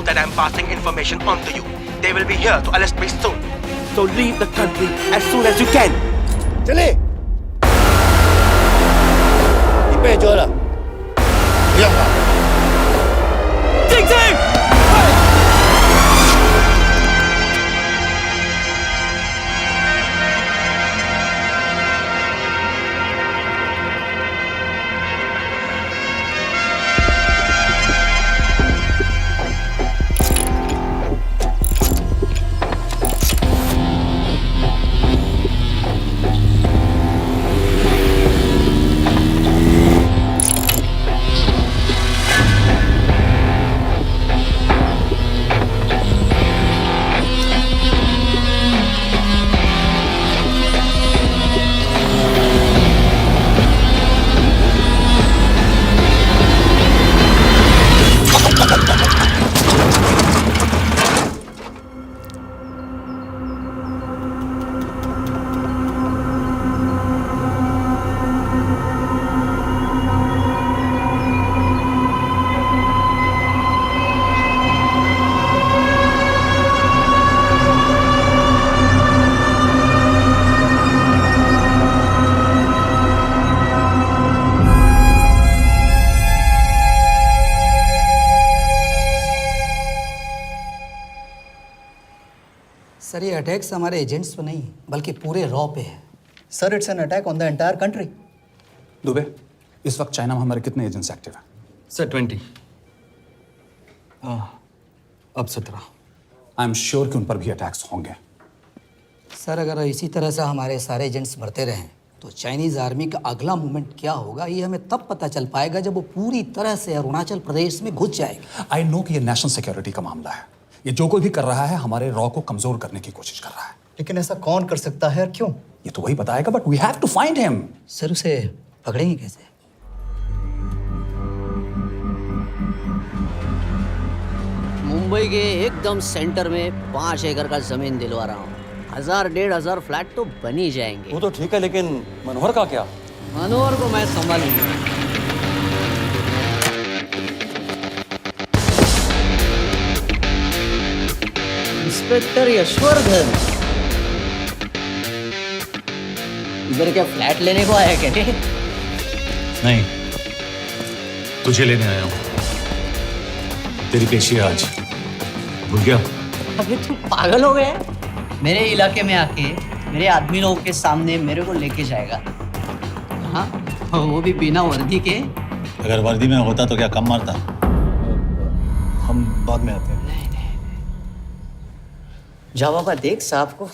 that I'm passing information on to you. They will be here to arrest me soon. So leave the country as soon as you can. चले. 이빨 줘라. 미안하. 찡찡! Sir ये attacks हमारे agents पे नहीं बल्कि पूरे raw पे है। Sir it's an attack on the entire country. Dubey, इस वक्त चाइना में हमारे कितने एजेंट्स एक्टिव हैं? सर 20। अब 17। आई एम श्योर कि उन पर भी अटैक्स होंगे। सर अगर इसी तरह से हमारे सारे एजेंट्स बढ़ते रहें तो चाइनीज़ आर्मी का अगला मूवमेंट क्या होगा ये हमें तब पता चल पाएगा जब वो पूरी तरह से अरुणाचल प्रदेश में घुस जाएगी। आई नो कि ये नेशनल सिक्योरिटी का मामला है। ये जो कोई भी कर रहा है हमारे रॉ को कमजोर करने की कोशिश कर रहा है। लेकिन ऐसा कौन कर सकता है और क्यों? ये तो वही बताएगा, but we have to find him. Sir उसे पकड़ेंगे कैसे? मुंबई के एकदम सेंटर में 5 एकड़ का जमीन दिलवा रहा हूँ। 1000-1500 फ्लैट तो बन ही जाएंगे। वो तो ठीक है, लेकिन मनोहर का क्या? मनोहर को मैं संभालूंगा। इंस्पेक्टर यशवर्धन, इधर क्या फ्लैट लेने को आया क्या? नहीं, तुझे लेने आया हूँ। तेरी पेशी है आज, भूल गया? अबे तुम पागल हो गए? मेरे इलाके में आके मेरे आदमी लोगों के सामने मेरे को लेके जाएगा? हाँ, वो भी बिना वर्दी के। अगर वर्दी में होता तो क्या कम मारता? हम बाद में आते हैं। जा बाबा, देख साहब को।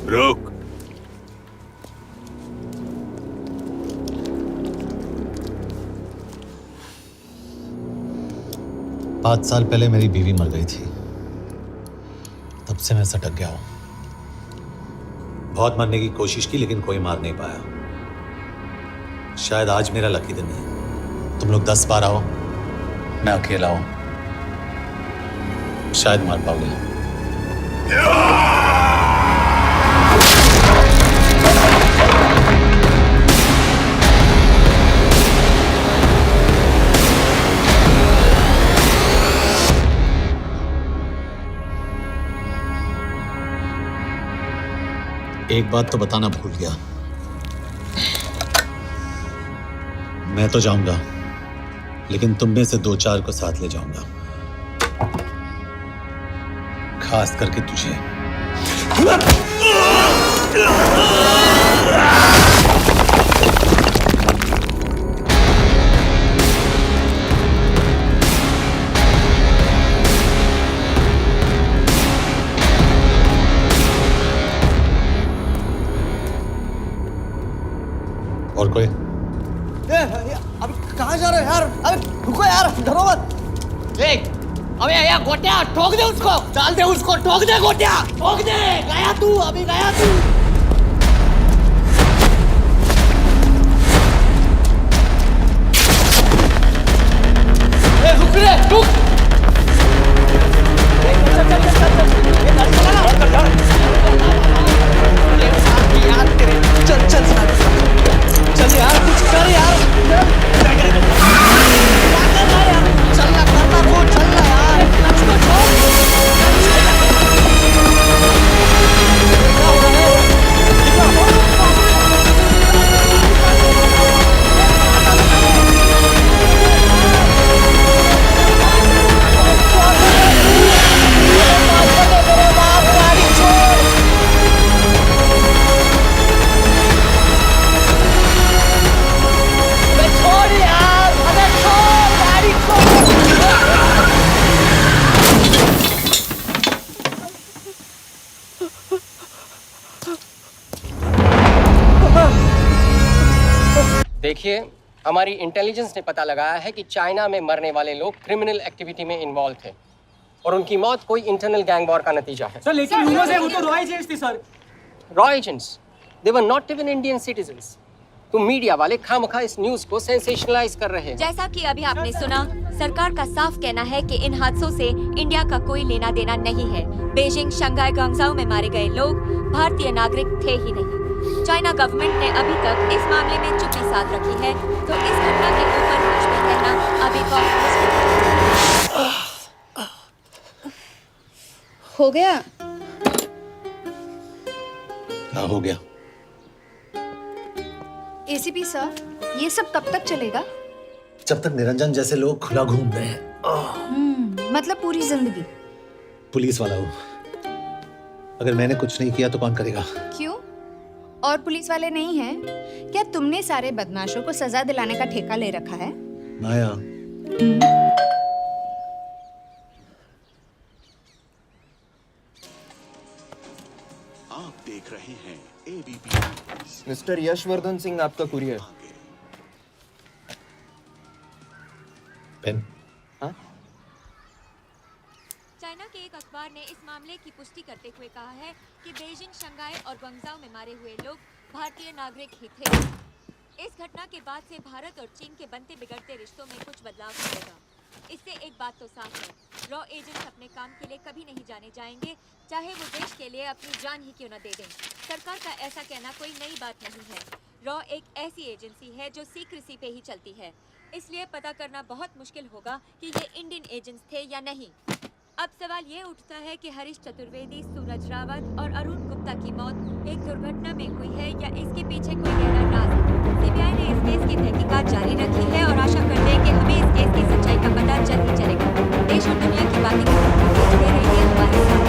रुक। पाँच साल पहले मेरी बीवी मर गई थी, तब से मैं सटक गया हूं। बहुत मरने की कोशिश की लेकिन कोई मार नहीं पाया। शायद आज मेरा लकी दिन है। तुम लोग 10-12 हो, मैं अकेला हूं, शायद मार पाओगे। एक बात तो बताना भूल गया, मैं तो जाऊंगा लेकिन तुम में से 2-4 को साथ ले जाऊंगा, खास करके तुझे। और कोई? अब कहाँ जा रहे हो यार? अबे रुको यार, डरो मत। देख, अबे या गोटिया, ठोक दे उसको, डाल दे उसको, ठोक दे गोटिया, ठोक दे। गया तू, अभी गया तू। रुक रे, रुक। चल चल चल यार, कुछ कर यार। देखिए, हमारी इंटेलिजेंस ने पता लगाया है कि चाइना में मरने वाले लोग क्रिमिनल एक्टिविटी में इन्वॉल्व थे और उनकी मौत कोई इंटरनल गैंग वॉर का नतीजा है। सर लेकिन न्यूज़ है वो तो रॉ एजेंट्स थी sir. Raw agents, they were not even Indian citizens. तुम मीडिया वाले खामखा इस न्यूज को सेंसेशनलाइज कर रहे हैं। जैसा कि अभी आपने सुना, सरकार का साफ कहना है कि इन हादसों से इंडिया का कोई लेना देना नहीं है। बीजिंग, शंघाई, ग्वांगझाओ में मारे गए लोग भारतीय नागरिक थे ही नहीं। चाइना गवर्नमेंट ने अभी तक इस मामले में चुप्पी साध रखी है, तो इस घटना के ऊपर कुछ भी कहना अभी बहुत मुश्किल हो गया। हाँ, हो गया। एसीपी सर, ये सब कब तक चलेगा? जब तक निरंजन जैसे लोग खुला घूम रहे हैं। मतलब पूरी जिंदगी? पुलिस वाला हूँ, अगर मैंने कुछ नहीं किया तो कौन करेगा? क्यों? और पुलिस वाले नहीं हैं? क्या तुमने सारे बदमाशों को सजा दिलाने का ठेका ले रखा है? माया, आप देख रहे हैं एबीपी। मिस्टर यशवर्धन सिंह, आपका कुरियर। पेन। चाइना के एक अखबार ने इस मामले की पुष्टि करते हुए कहा है कि बीजिंग, शंघाई और ग्वांगझाओ में मारे हुए लोग भारतीय नागरिक ही थे। इस घटना के बाद से भारत और चीन के बनते बिगड़ते रिश्तों में कुछ बदलाव होगा। इससे एक बात तो साफ है, रॉ एजेंट्स अपने काम के लिए कभी नहीं जाने जाएंगे, चाहे वो देश के लिए अपनी जान ही क्यों न दे दें। सरकार का ऐसा कहना कोई नई बात नहीं है। रॉ एक ऐसी एजेंसी है जो सीक्रेसी पे ही चलती है, इसलिए पता करना बहुत मुश्किल होगा कि ये इंडियन एजेंट्स थे या नहीं। अब सवाल ये उठता है कि हरीश चतुर्वेदी, सूरज रावत और अरुण गुप्ता की मौत एक दुर्घटना में हुई है या इसके पीछे कोई गहरा राज है। सीबीआई ने इस केस की तहकीकात जारी रखी है और आशा करते हैं कि हमें इस केस की सच्चाई का पता जल्द ही चलेगा। देश और दुनिया की बातें दे रही है हमारे साथ।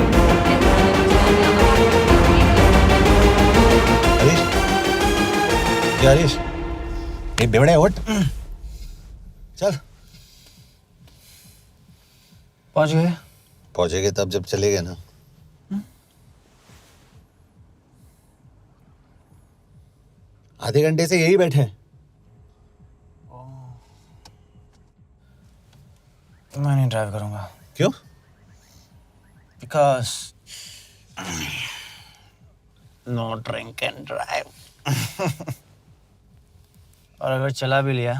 हरीश, ये बेवड़े उठ, चल। पहुंच गए? पहुंचेंगे तब जब चलेंगे ना। आधे घंटे से यही बैठे हैं। मैं नहीं ड्राइव करूंगा। क्यों? Because no drink and drive. और अगर चला भी लिया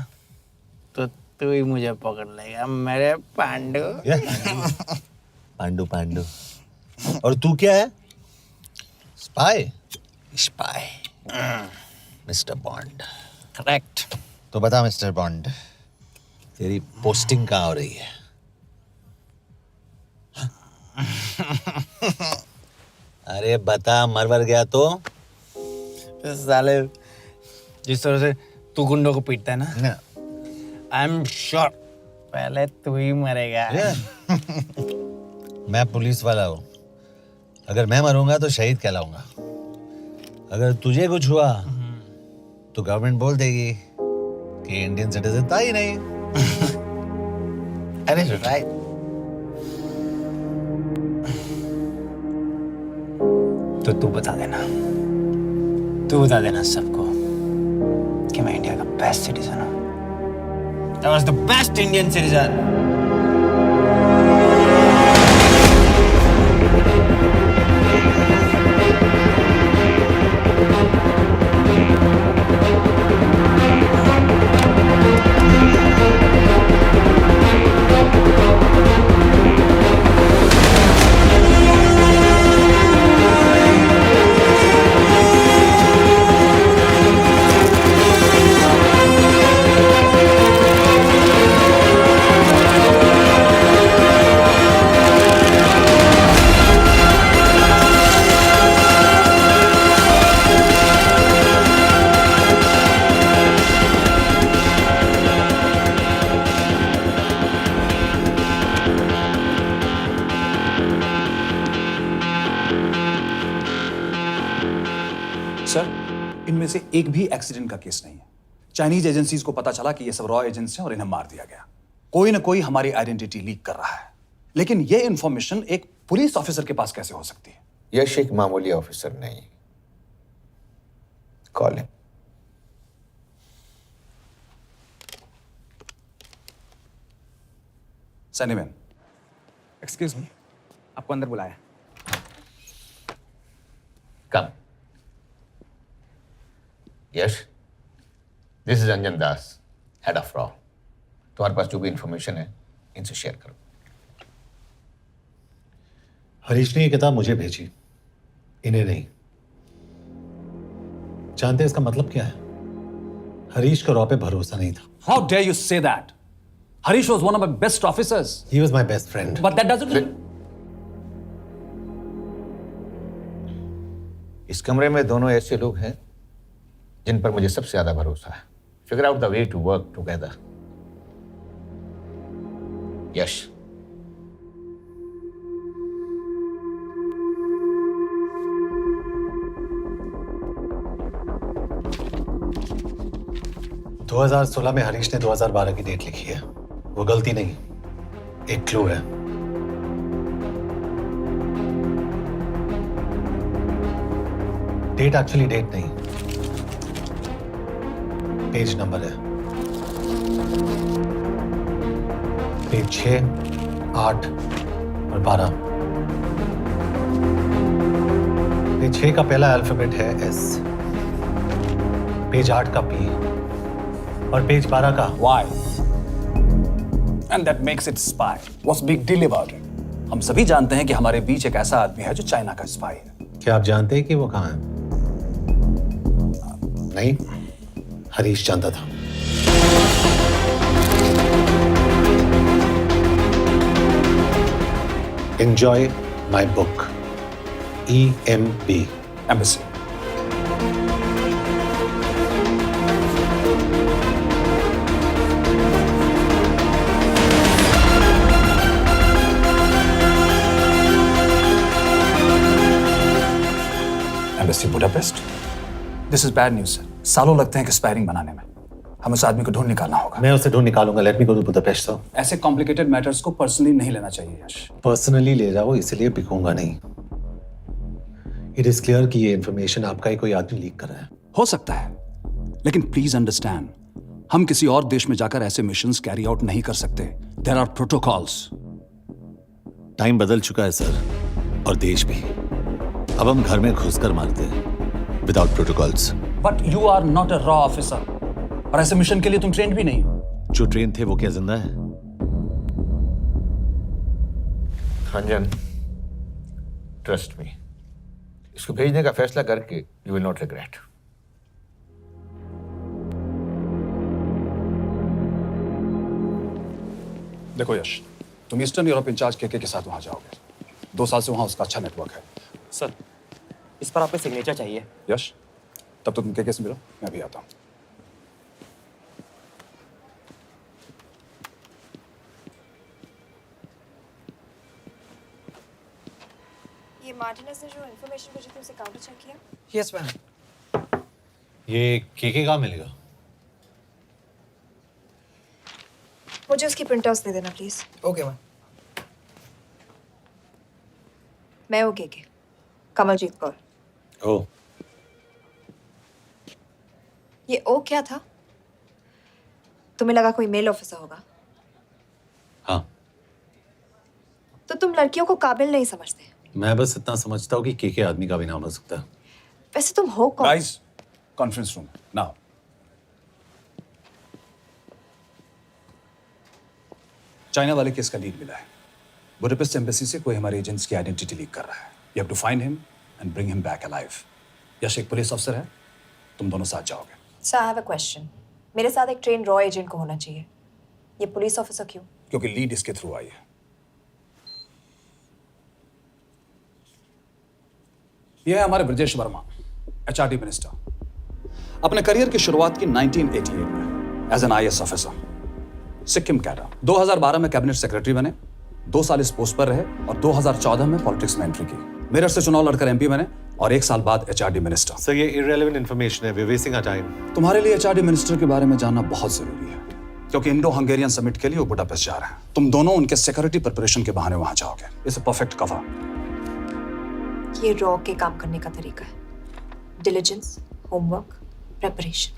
तो तू ही मुझे पकड़ लेगा मेरे पांडू। पांडू पांडू। और तू क्या है? Spy? Spy. Mister bond. Correct. तो बता मिस्टर बॉन्ड, तेरी पोस्टिंग कहाँ हो रही है? अरे बता, मरवर गया तो? साले, जिस तरह से तू गुंडों को पीटता है ना, आई एम श्योर पहले तू ही मरेगा। मैं पुलिस वाला हूँ, अगर मैं मरूंगा तो शहीद कहलाऊंगा। अगर तुझे कुछ हुआ तो गवर्नमेंट बोल देगी कि इंडियन सिटीजन था ही नहीं। अरे राइट। तो तू बता देना सबको कि मैं इंडिया का बेस्ट सिटीजन हूँ। I was the best Indian citizen. Sir, इनमें से एक भी एक्सीडेंट का केस नहीं है। चाइनीज एजेंसीज को पता चला कि ये सब रॉ एजेंट्स हैं और इन्हें मार दिया गया। कोई ना कोई हमारी आइडेंटिटी लीक कर रहा है, लेकिन ये इंफॉर्मेशन एक पुलिस ऑफिसर के पास कैसे हो सकती है? यश एक मामूली ऑफिसर नहीं। Call him. सैनीमैन, एक्सक्यूज मी, आपको अंदर बुलाया। Come. Yes. This is Anjan Das, head of RAW. तुम्हारे पास जो भी इंफॉर्मेशन है इनसे शेयर करो। हरीश ने ये किताब मुझे भेजी, इन्हें नहीं। जानते हैं इसका मतलब क्या है? हरीश को रॉ पे भरोसा नहीं था। How dare you say that? Harish was one of my best officers. He was my best friend. But that doesn't. इस कमरे में दोनों ऐसे लोग हैं जिन पर मुझे सबसे ज्यादा भरोसा है। Figure out the way to work together. Yash, 2016 में हरीश ने 2012 की डेट लिखी है। वो गलती नहीं, एक क्लू है। डेट एक्चुअली डेट नहीं, पेज नंबर है। पेज 6, 8 और 12। पेज 6 का पहला अल्फाबेट है S, पेज 8 का P और पेज 12 का Why? And that makes it spy. What's big deal about it? हम सभी जानते हैं कि हमारे बीच एक ऐसा आदमी है जो चाइना का स्पाई है। क्या आप जानते हैं कि वो कहाँ है? नहीं, हरीश जानता था। Enjoy my book. EMB. Embassy. Embassy Budapest. This is bad news, sir. सालों लगते हैं कि स्पायरिंग बनाने में। हमें उस आदमी को ढूंढ निकालना होगा। मैं उसे ढूंढ निकालूंगा। Let me go to Budapest sir. ऐसे कॉम्प्लिकेटेड मैटर्स को पर्सनली नहीं लेना चाहिए यश। पर्सनली ले जाओ, इसलिए बिकूंगा नहीं। इट इज क्लियर कि ये इंफॉर्मेशन आपका ही कोई आदमी लीक कर रहा है। हो सकता है, लेकिन प्लीज अंडरस्टैंड, हम किसी और देश में जाकर ऐसे मिशंस कैरी आउट नहीं कर सकते। There are protocols. टाइम बदल चुका है सर, और देश भी। अब हम घर में घुसकर मारते हैं without protocols. But you are not a रॉ ऑफिसर, और ऐसे मिशन के लिए तुम ट्रेंड भी नहीं हो। जो ट्रेन थे वो क्या जिंदा है? अंजन, ट्रस्ट मी, इसको भेजने का फैसला करके यू विल नॉट रिग्रेट। देखो यश, तुम ईस्टर्न यूरोप इंचार्ज के साथ वहां जाओगे। 2 साल से वहां उसका अच्छा नेटवर्क है। सर, इस पर आपके सिग्नेचर चाहिए। यश, तब तो तुम के से मिलो, मैं भी आता हूं। ये मार्टिनेज ने जो इन्फॉर्मेशन भेजी थी उसे काउंटर चेक किया? Yes ma'am. ये के कहाँ मिलेगा? मुझे उसकी प्रिंटआउट्स दे देना प्लीज। Okay ma'am. मैं हूँ के कमलजीत कौर। ओ, ये ओ क्या था? तुम्हें लगा कोई मेल ऑफिसर होगा? हाँ। तो तुम लड़कियों को काबिल नहीं समझते? मैं बस इतना समझता हूँ कि के आदमी का भी नाम हो सकता है। वैसे तुम हो कौन? Guys, conference room now. China वाले केस का लीड मिला है। बुडापेस्ट एम्बेसी से कोई हमारे एजेंट्स की आइडेंटिटी लीक कर रहा है। You have to find him and bring him back alive. Yash एक पुलिस अफसर है, तुम दोनों साथ जाओगे। Sir, I have a question. मेरे साथ एक ट्रेन रॉ एजेंट को होना चाहिए। ये पुलिस ऑफिसर क्यों? क्योंकि लीड इसके थ्रू आई है। यह है हमारे ब्रजेश वर्मा, HRD मिनिस्टर। अपने करियर की शुरुआत की 1988 में as an IAS officer, Sikkim cadre. 2012 में कैबिनेट सेक्रेटरी बने, 2 साल इस पोस्ट पर रहे और 2014 में पॉलिटिक्स में एंट्री की। मेरठ से चुनाव लड़कर MP बने और 1 साल बाद HRD मिनिस्टर। सर, ये इररिलेवेंट इंफॉर्मेशन है, we are wasting our time. तुम्हारे लिए HRD मिनिस्टर के बारे में जानना बहुत जरूरी है, क्योंकि इंडो हंगेरियन समिट के लिए वो बुडापेस्ट जा रहे हैं। तुम दोनों उनके सिक्योरिटी प्रिपरेशन के बहाने वहां जाओगे। It's a perfect cover. ये रॉ के काम करने का तरीका है। Diligence, homework, preparation.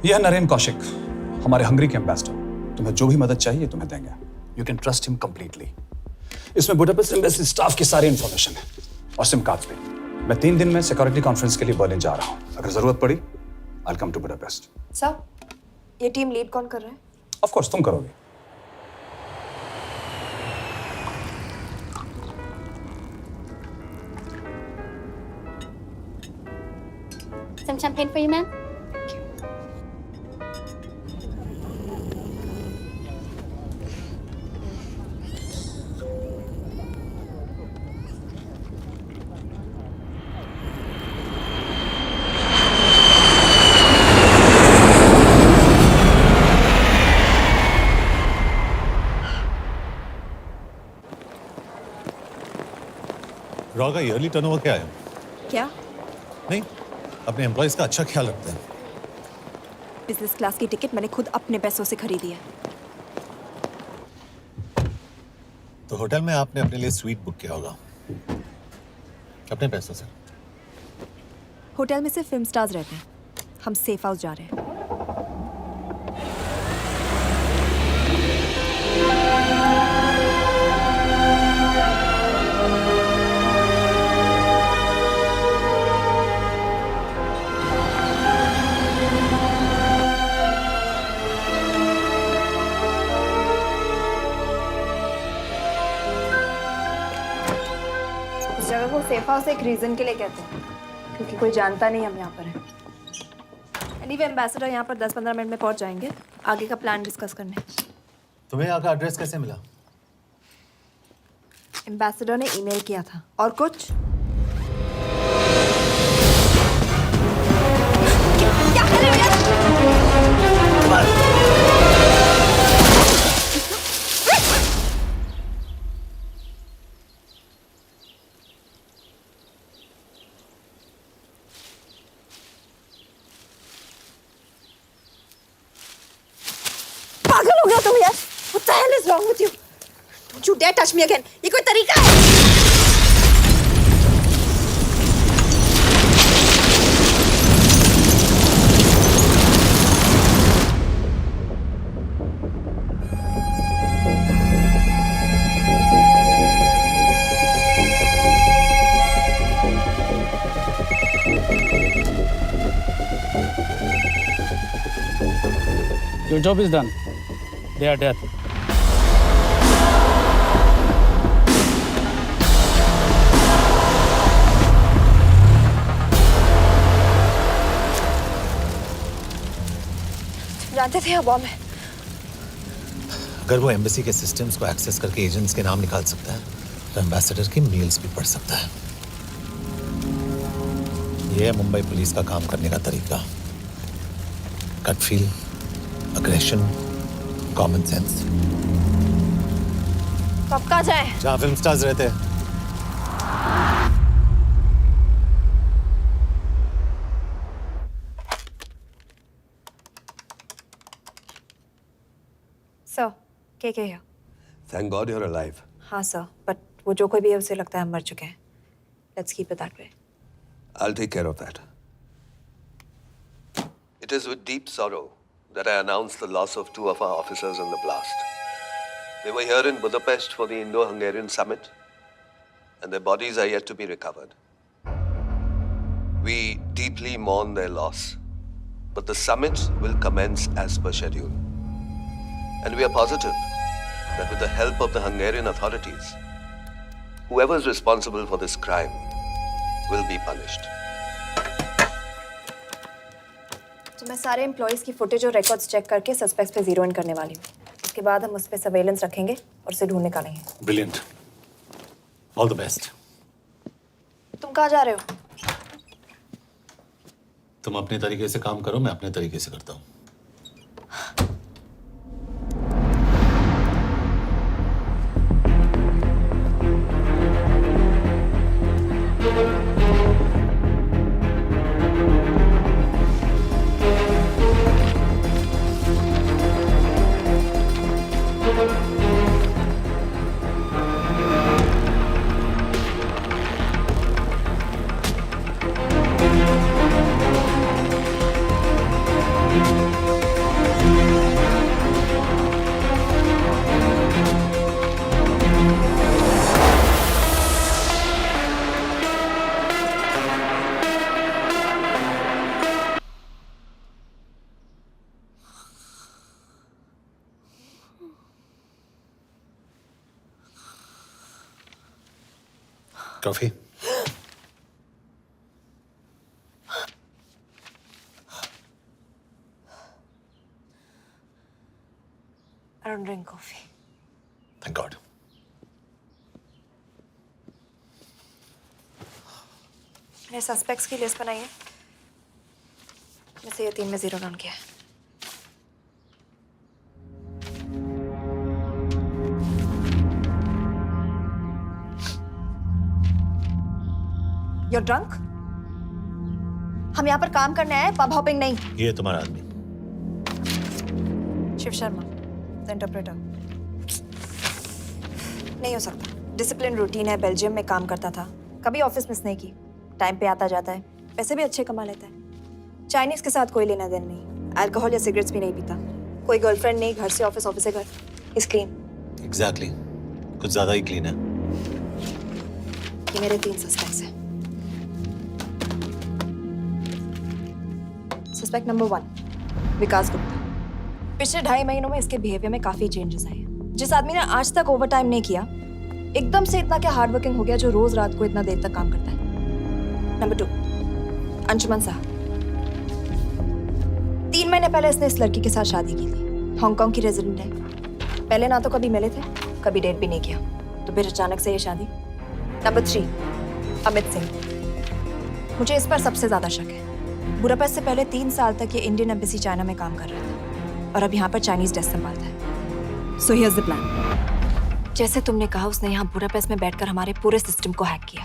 यह नरेन कौशिक, हमारे हंगरी के एम्बेसडर। तुम्हें जो भी मदद चाहिए तुम्हें देंगे। You can trust him completely. इसमें बुडापेस्ट एम्बेसी स्टाफ की सारी इंफॉर्मेशन है और सिम कार्ड्स भी। मैं 3 दिन में सिक्योरिटी कॉन्फ्रेंस के लिए बर्लिन जा रहा हूँ। अगर जरूरत पड़ी I will come to Budapest. Sir, ये टीम लीड कौन कर रहा है? ऑफ कोर्स तुम करोगे। Some champagne for you, ma'am? Raw का ईयरली टर्नओवर क्या है? क्या? नहीं, अपने एम्प्लॉइज का अच्छा ख्याल रखते हैं। बिजनेस क्लास की टिकट मैंने खुद अपने पैसों से खरीदी है। तो होटल में आपने अपने लिए स्वीट बुक किया होगा अपने पैसों से। होटल में सिर्फ फिल्म स्टार्स रहते हैं। हम सेफ हाउस जा रहे हैं। इस जगह को सेफ हाउस एक रीजन के लिए कहते हैं, क्योंकि कोई जानता नहीं हम यहाँ पर हैं। एनीवे एम्बेसडर यहाँ पर 10-15 मिनट में पहुँच जाएंगे आगे का प्लान डिस्कस करने। तुम्हें यहाँ का एड्रेस कैसे मिला? एम्बेसडर ने ईमेल किया था। और कुछ? पागल हो गया तुम यार? What the hell is wrong with you? Don't you dare touch me again. ये कोई तरीका है? Your job is done. They are dead. जानते थे बॉम्ब है। अगर वो एम्बेसी के सिस्टम्स को एक्सेस करके एजेंट्स के नाम निकाल सकता है तो एम्बेसडर की मेल्स भी पढ़ सकता है। ये है मुंबई पुलिस का काम करने का तरीका। Gut feel, aggression, common sense. कब कहाँ जाए? जहाँ फिल्म स्टार्स रहते हैं। सर, के here? Thank God you're alive. हाँ सर, बट वो जो कोई भी है उसे लगता है हम मर चुके हैं। Let's keep it that way. I'll take care of that. It is with deep sorrow that I announce the loss of 2 of our officers in the blast. They were here in Budapest for the Indo-Hungarian summit, and their bodies are yet to be recovered. We deeply mourn their loss, but the summit will commence as per schedule. And we are positive that with the help of the Hungarian authorities, whoever is responsible for this crime will be punished. तो मैं सारे employees की footage और records check करके suspects पे zero in करने वाली हूँ। उसके बाद हम उस पर सर्वेलेंस रखेंगे और उसे ढूंढ निकालेंगे। Brilliant, all the best. तुम कहाँ जा रहे हो? तुम अपने तरीके से काम करो, मैं अपने तरीके से करता हूँ। Coffee? I don't drink coffee. Thank God. मैंने सस्पेक्ट्स की लिस्ट बनाई है, जैसे ये 3 में 0 डाउन किया है। You're drunk? हम यहाँ पर काम करने आए, पब हॉपिंग नहीं। ये तुम्हारा आदमी। Shiv Sharma, the interpreter. नहीं हो सकता। डिसिप्लिन रूटीन है, बेल्जियम में काम करता था, कभी ऑफिस मिस नहीं की, टाइम पे आता जाता है, पैसे भी अच्छे कमा लेता है। चाइनीज के साथ कोई लेना देना नहीं, अल्कोहल या सिगरेट्स भी नहीं पीता, कोई गर्लफ्रेंड नहीं, घर से ऑफिस, ऑफिस से घर। Is clean. एग्जैक्टली, कुछ ज्यादा ही क्लीन है। ये मेरे 3 सस्पेक्ट्स हैं। सस्पेक्ट नंबर 1, विकास गुप्ता। पिछले 2.5 महीनों में इसके बिहेवियर में काफी चेंजेस आए हैं। जिस आदमी ने आज तक ओवरटाइम नहीं किया, एकदम से इतना क्या हार्ड वर्किंग हो गया जो रोज रात को इतना देर तक काम करता है। नंबर 2, अंशुमन साहब। 3 महीने पहले इसने इस लड़की के साथ शादी की थी, हांगकांग की रेजिडेंट है। पहले ना तो कभी मिले थे, कभी डेट भी नहीं किया, तो फिर अचानक से ये शादी। नंबर 3, अमित सिंह। मुझे इस पर सबसे ज्यादा शक है। बुडापेस्ट से पहले 3 साल तक ये इंडियन एम्बेसी चाइना में काम कर रहा था और अब यहाँ पर चाइनीज डेस्क संभालता है। So here's the plan. जैसे तुमने कहा, उसने यहाँ बुडापेस्ट में बैठकर हमारे पूरे सिस्टम को हैक किया।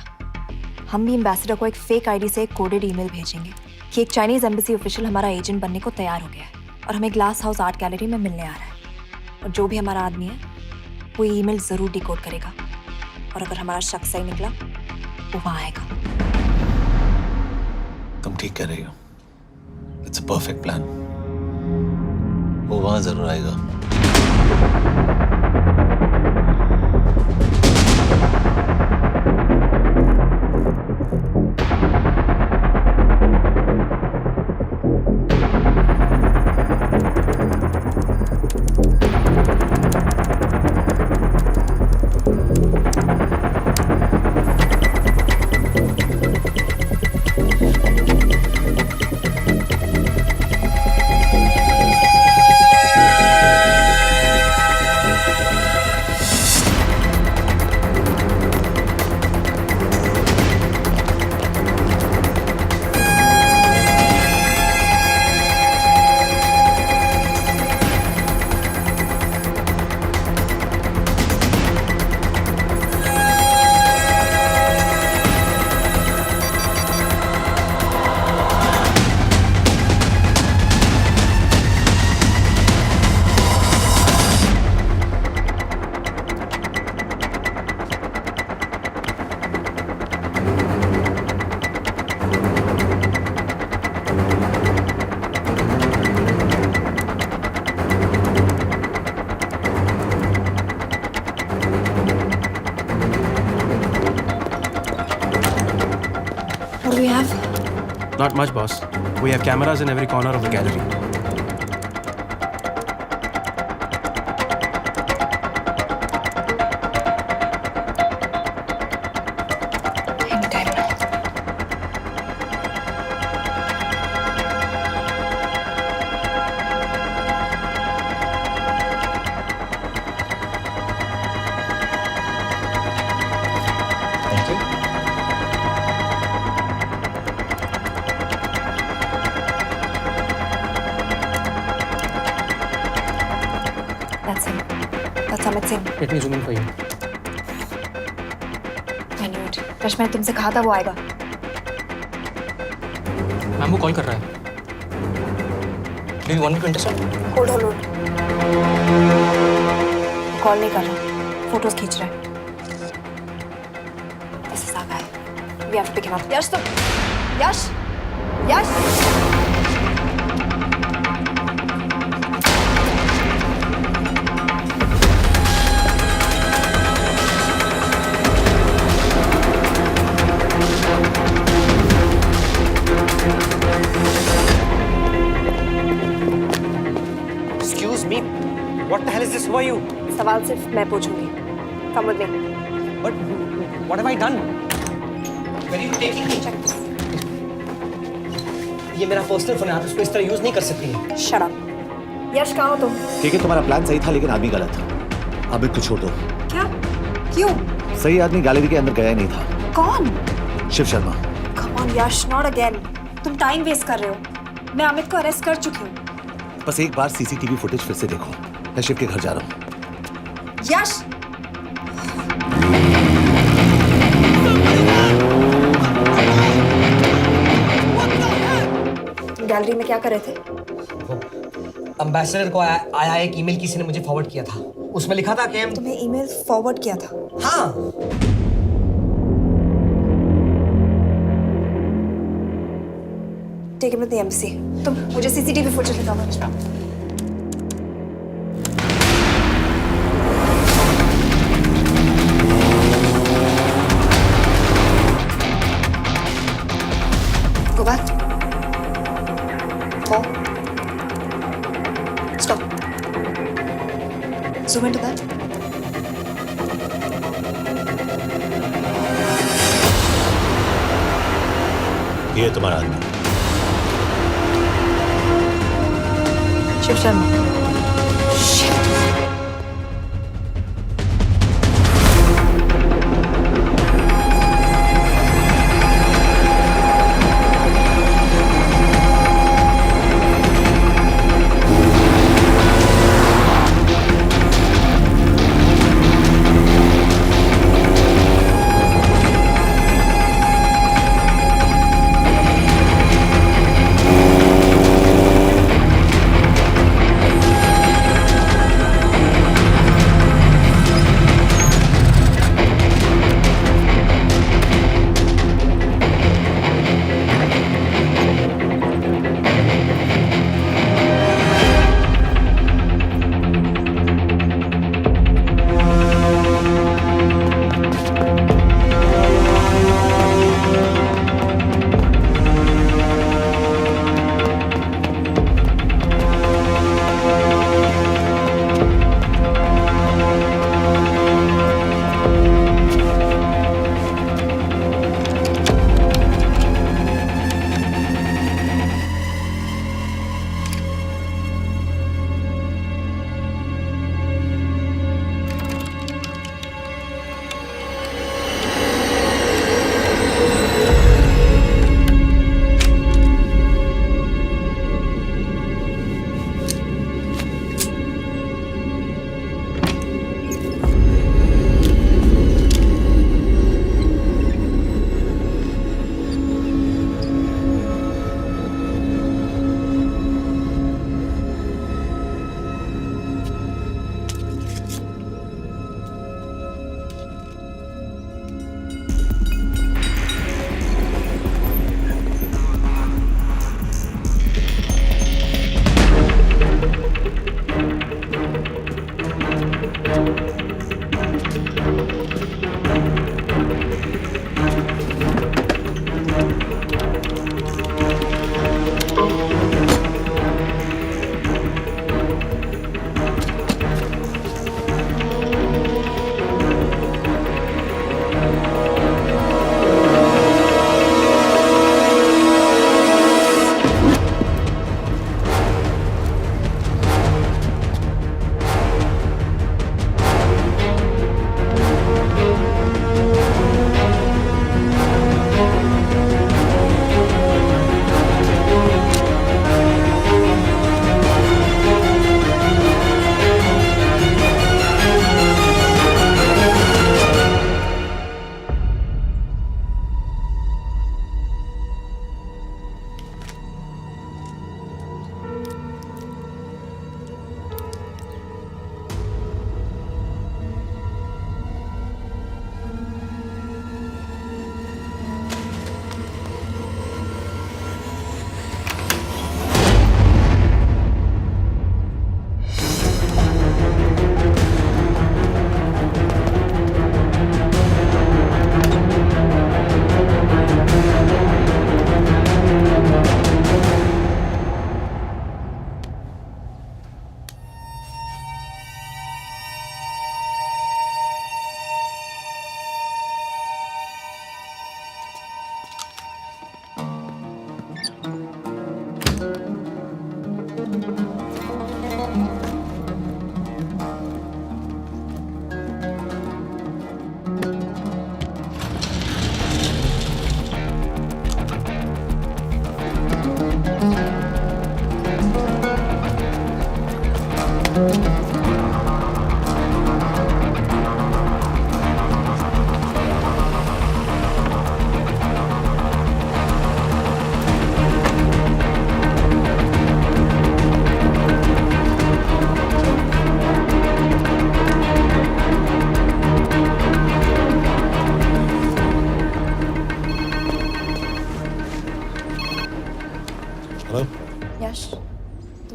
हम भी एम्बेसडर को एक फेक आईडी से एक कोडेड ईमेल भेजेंगे कि एक चाइनीज एम्बेसी ऑफिशियल हमारा एजेंट बनने को तैयार हो गया है और हमें ग्लास हाउस आर्ट गैलरी में मिलने आ रहा है। और जो भी हमारा आदमी है, वो ईमेल जरूर डिकोड करेगा और अगर हमारा शक सही निकला, वो वहाँ आएगा। तुम ठीक कह रही हो। It's a perfect plan. वो वहां जरूर आएगा। What do we have? Not much, boss. We have cameras in every corner of the gallery. Anytime now. That's him. That's Amit Singh. Let me zoom in for you. I knew it. Rush, मैंने तुमसे कहा था वो आएगा। Ma'am, वो call कर रहा है। Do you want me to intercept? Hold. Call नहीं कर रहा, फोटोज खींच रहा है। This is our guy. We have to pick him up. यश, तुम यश। Excuse me. What the hell is this? Who are you? सवाल सिर्फ मैं पूछूंगी। Come with me. But what have I done? ये मेरा पर्सनल फोन है, आप इसको इस तरह यूज नहीं कर सकती। Shut up. यश कहाँ हो तुम? ठीक है, तुम्हारा प्लान सही था लेकिन आदमी गलत था। अमित को छोड़ दो। क्या? क्यों? सही आदमी गैलरी के अंदर गया ही नहीं था। कौन? Shiv Sharma. Come on Yash, not again. तुम टाइम वेस्ट कर रहे हो। मैं अमित को अरेस्ट कर चुकी हूँ। बस एक बार सीसीटीवी फुटेज फिर से देखो। मैं शिव के घर जा रहा हूँ। यश! तुम गैलरी में क्या कर रहे थे? एम्बेसडर को आया एक ईमेल किसी ने मुझे फॉरवर्ड किया था। उसमें लिखा था कि हम तुम्हें ईमेल फॉरवर्ड किया था? हाँ। Take it with the embassy. तुम मुझे सीसीटीवी फुटेज दिखाओ। Go back. Four. Stop. Zoom into that. ये तुम्हारा आदमी शिव शर्मा।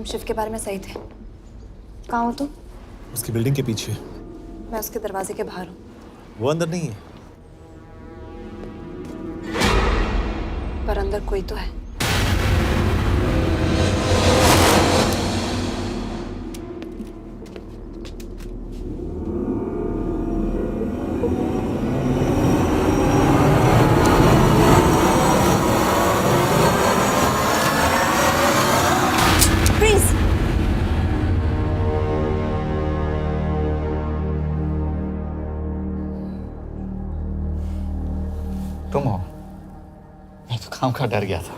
शिव के बारे में सही थे। कहाँ हो तुम? उसकी बिल्डिंग के पीछे। मैं उसके दरवाजे के बाहर हूँ। वो अंदर नहीं है। पर अंदर कोई तो है। तुम हो? मैं तो काम का डर गया था।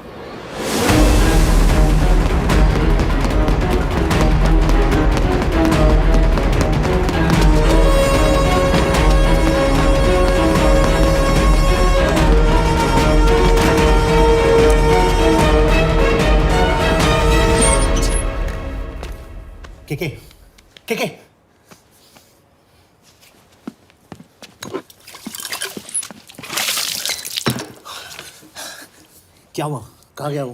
के क्या हुआ? कहाँ गया वो?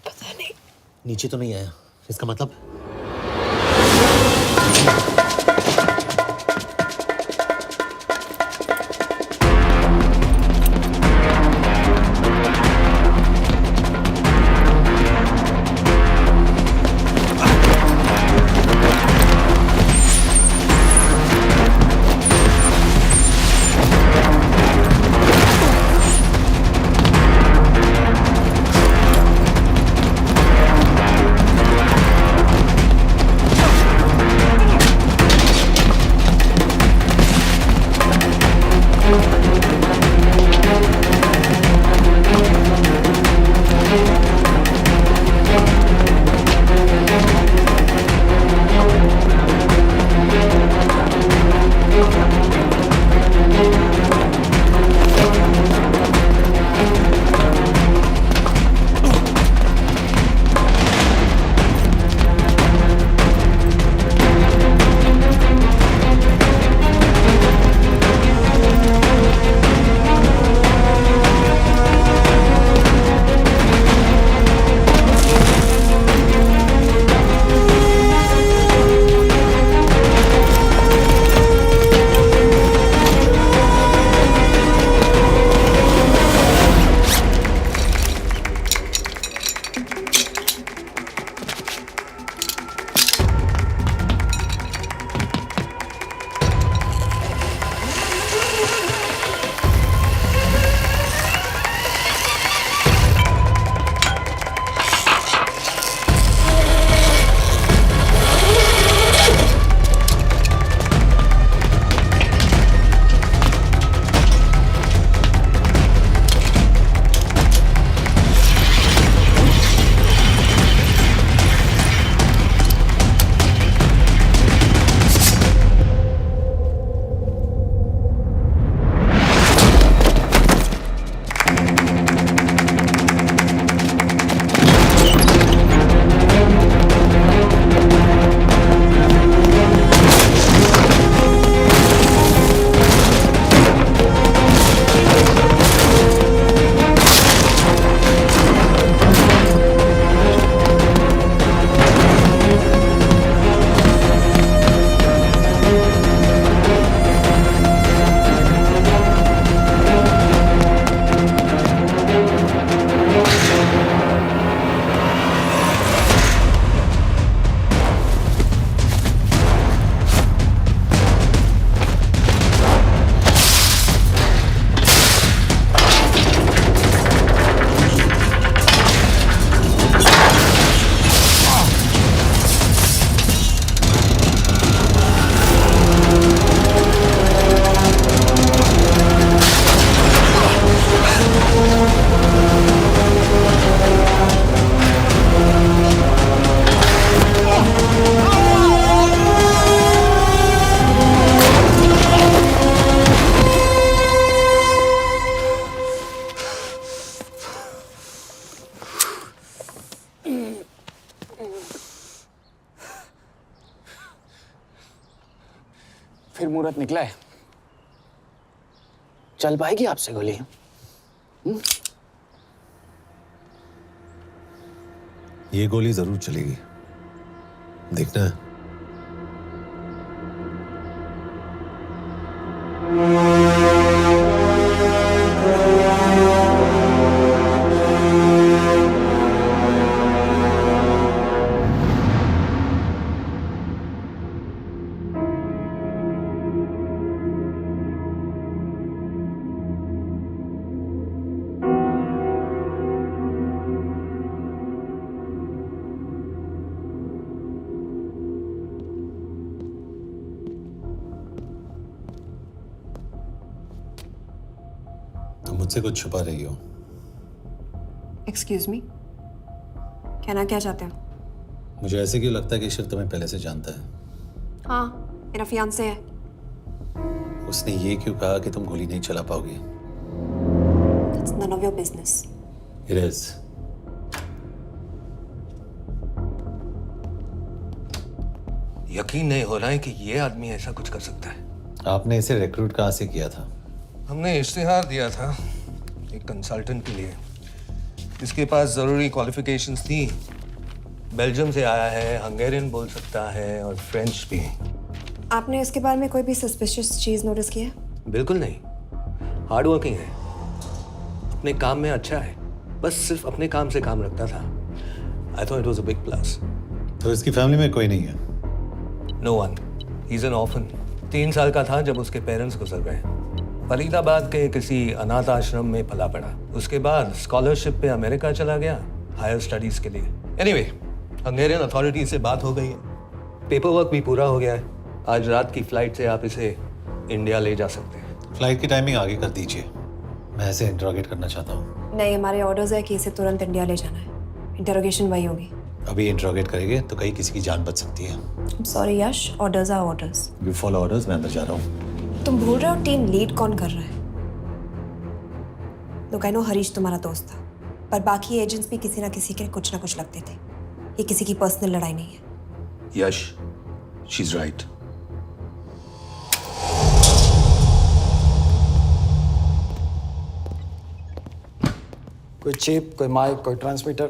पता नहीं। नीचे तो नहीं आया, इसका मतलब? फिर मुहूर्त निकला है, चल पाएगी आपसे गोली? ये गोली जरूर चलेगी, देखना है। तुम मुझसे कुछ छुपा रही हो। एक्सक्यूज मी, कहना क्या चाहते हो? मुझे ऐसे क्यों लगता है कि शिव तुम्हें पहले से जानता है? हाँ, मेरा फियांसे है। उसने ये क्यों कहा कि तुम गोली नहीं चला पाओगी? It's none of your business. It is. यकीन नहीं हो रहा है कि ये आदमी ऐसा कुछ कर सकता है। आपने इसे रिक्रूट कहाँ से किया था? हमने इश्तिहार दिया था एक कंसल्टेंट के लिए। इसके पास ज़रूरी क्वालिफिकेशंस थी। बेल्जियम से आया है, हंगेरियन बोल सकता है और फ्रेंच भी। आपने इसके बारे में कोई भी सस्पिशियस चीज नोटिस की है? बिल्कुल नहीं, हार्ड वर्किंग है, अपने काम में अच्छा है, बस सिर्फ अपने काम से काम रखता था। I thought it was a big plus. तो इसकी फैमिली में कोई नहीं है? No one, he is an orphan. 3 साल का था जब उसके पेरेंट्स गुजर गए। फरीदाबाद के किसी अनाथ आश्रम में पला पड़ा। उसके बाद स्कॉलरशिप पे अमेरिका चला गया हायर स्टडीज के लिए। एनीवे, हंगेरियन अथॉरिटी से बात हो गई है, पेपर वर्क भी पूरा हो गया है। आज रात की फ्लाइट से आप इसे इंडिया ले जा सकते हैं। फ्लाइट की टाइमिंग आगे कर दीजिए, मैं इसे इंट्रोगेट करना चाहता हूँ। नहीं, हमारे ऑर्डर्स है कि इसे तुरंत इंडिया ले जाना है। इंटरोगेशन वही होगी। अभी इंट्रोगेट करेंगे तो कहीं किसी की जान बच सकती है। Sorry Yash, orders are orders. You follow orders, मैं अंदर जा रहा हूँ। तुम भूल रहे हो टीम लीड कौन कर रहा है? लोग, आई नो हरीश तुम्हारा दोस्त था, पर बाकी एजेंट्स भी किसी ना किसी के कुछ ना कुछ लगते थे। ये किसी की पर्सनल लड़ाई नहीं है। यश, शी इज राइट। कोई चिप, कोई माइक, कोई ट्रांसमीटर,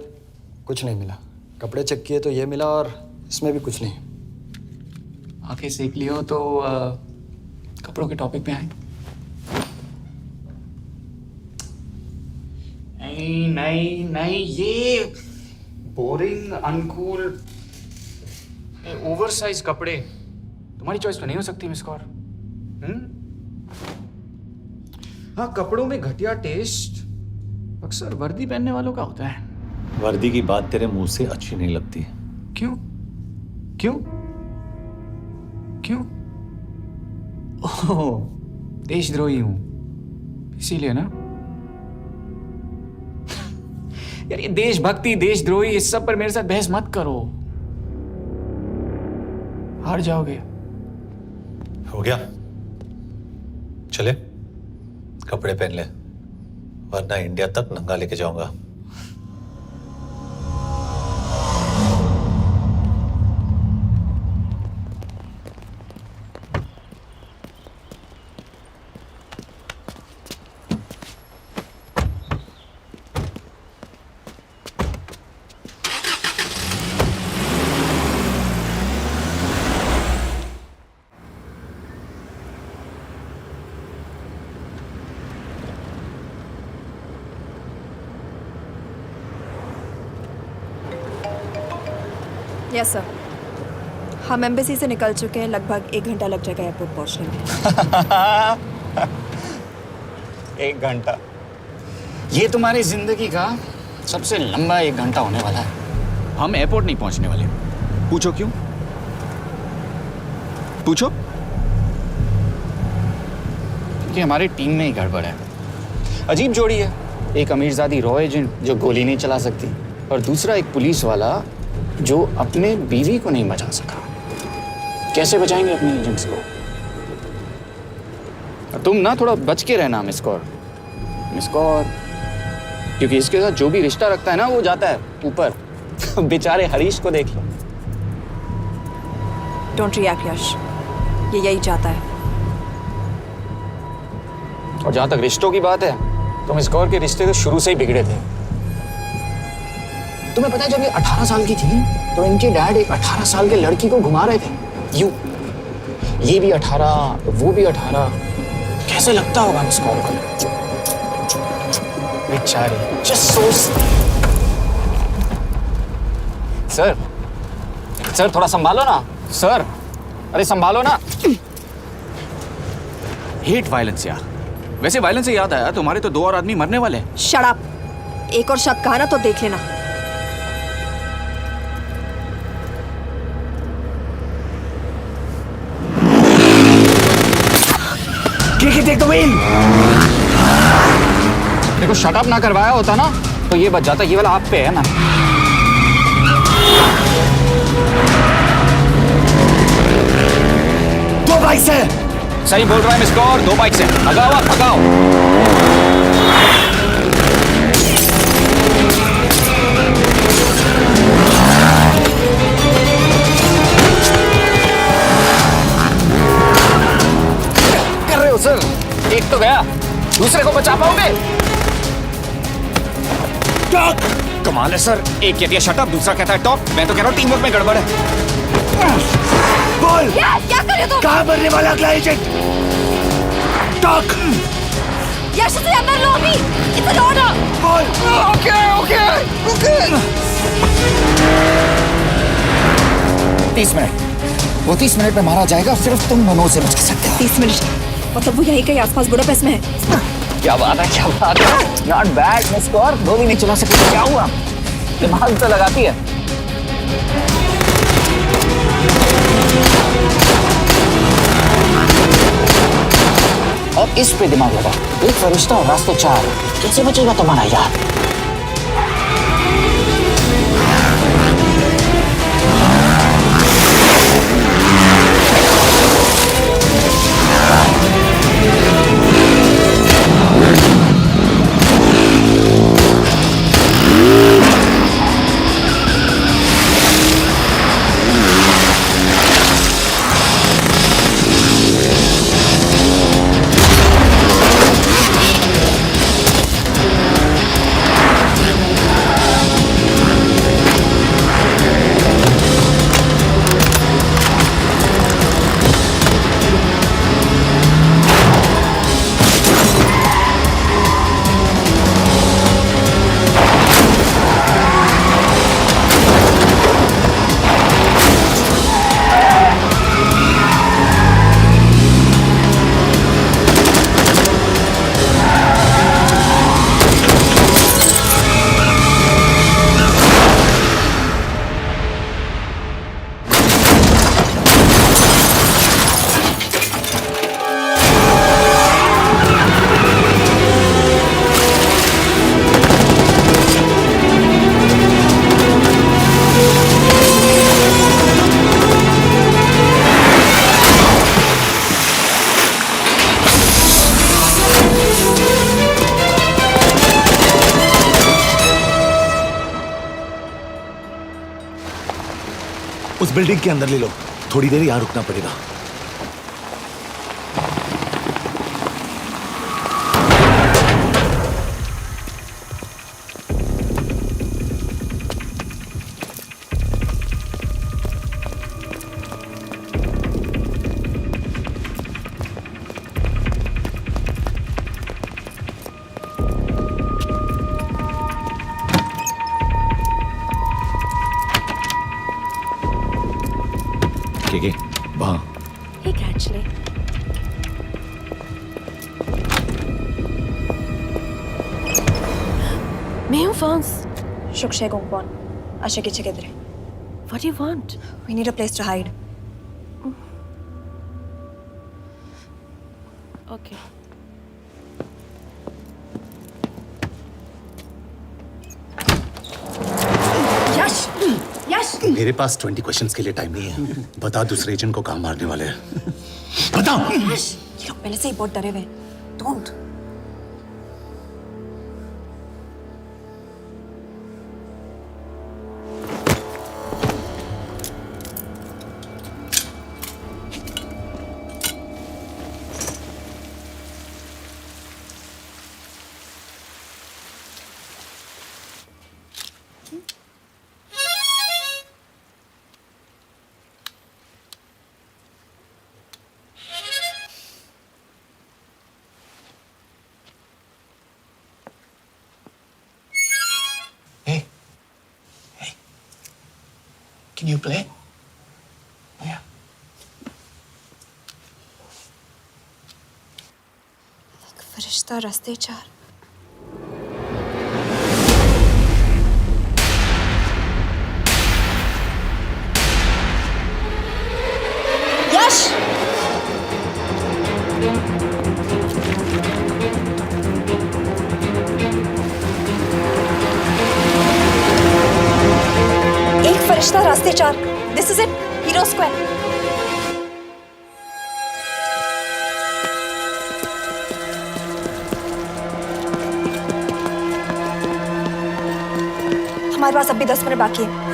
कुछ नहीं मिला। कपड़े चेक किए तो ये मिला और इसमें भी कुछ नहीं। आंखें सेक लियो तो कपड़ों के टॉपिक पे आए। नहीं नहीं नहीं, ये बोरिंग, अनकूल, ओवरसाइज कपड़े तुम्हारी चॉइस तो नहीं हो सकती मिस कौर। हाँ, कपड़ों में घटिया टेस्ट अक्सर वर्दी पहनने वालों का होता है। वर्दी की बात तेरे मुंह से अच्छी नहीं लगती। क्यों क्यों क्यों? ओह, देशद्रोही हूं इसीलिए ना। यार, ये देशभक्ति, देशद्रोही, इस सब पर मेरे साथ बहस मत करो, हार जाओगे। हो गया, चले कपड़े पहन ले, वरना इंडिया तक नंगा लेके जाऊंगा। यस सर, हम एम्बेसी से निकल चुके हैं। लगभग 1 घंटा लग जाएगा एयरपोर्ट पहुंचने में। 1 घंटा? ये तुम्हारी जिंदगी का सबसे लंबा 1 घंटा होने वाला है। हम एयरपोर्ट नहीं पहुंचने वाले। पूछो क्यों? पूछो। क्योंकि हमारी टीम में ही गड़बड़ है। अजीब जोड़ी है, एक अमीरजादी रॉ एजेंट जो गोली नहीं चला सकती, और दूसरा एक पुलिस वाला जो अपने बीवी को नहीं बचा सका। कैसे बचाएंगे अपने एजेंट्स को? तुम ना थोड़ा बच के रहना मिस कौर, क्योंकि इसके साथ जो भी रिश्ता रखता है ना, वो जाता है ऊपर। बेचारे हरीश को देख लो। डोंट रिएक्ट यश, ये यही चाहता है। और जहां तक रिश्तों की बात है, तो मिस कौर के रिश्ते तो शुरू से ही बिगड़े थे। तुम्हें पता है जब ये 18 साल की थी तो इनके डैड एक 18 साल के लड़की को घुमा रहे थे यूं। ये भी 18, वो भी 18। कैसे लगता होगा मिस कॉल को? बेचारी, जस्ट सो। सर थोड़ा संभालो ना सर। अरे संभालो ना। हेट वायलेंस यार। वैसे वायलेंस से याद आया, तुम्हारे तो 2 और आदमी मरने वाले हैं। Shut up. एक और शब्द कहा ना तो देख लेना। देखो शट अप ना करवाया होता ना तो ये बच जाता। ये वाला आप पे है ना। दो बाइक से। सही बोल रहा है मिस कौर, 2 बाइक से। भगाओ आप, भगाओ। कर रहे हो सर? एक तो गया, दूसरे को बचा पाओगे? टॉक। कमाल है सर। एक कहती है शट अप, दूसरा कहता है टॉक। मैं तो कह रहा हूँ टीम वर्क में गड़बड़ है। बोल क्या कर रहे हो तुम? कहाँ मरने वाला अगला एजेंट? टॉक। यश से अंदर लो अभी। It's an order. बोल। Okay 30 minute. वो 30 मिनट में मारा जाएगा। सिर्फ तुम दोनों से बच सकते हो। 30 मिनट मतलब वो यहीं कहीं आसपास बुडापेस्ट में है। क्या बात है, क्या बात है। Not bad miss Kaur. 2 भी नहीं चला सकती तो क्या हुआ? दिमाग तो लगाती है। और इस पे दिमाग लगा। एक फरिश्ता और रास्ते 4। कैसे बचेगा तुम्हारा यार? उस बिल्डिंग के अंदर ले लो। थोड़ी देर यहां रुकना पड़ेगा। वहां Hey, actually. मैं हूँ फ्रांस। शुक्शे गोंगपॉन। आशा की चिकित्रे। What do you want? We need a place to hide. Okay. यश, यश। मेरे पास 20 क्वेश्चंस के लिए टाइम नहीं है। बता दूसरे एजेंट को कहाँ मारने वाले हैं। बता। यश, ये लोग पहले से ही बहुत डरे हुए हैं। Don't. Can you play? Yeah. फरिश्ता रास्ते चार। यश! एक फरिश्ता रास्ते चार। This is it, hero square. हमारे पास अब भी 10 मिनट बाकी है।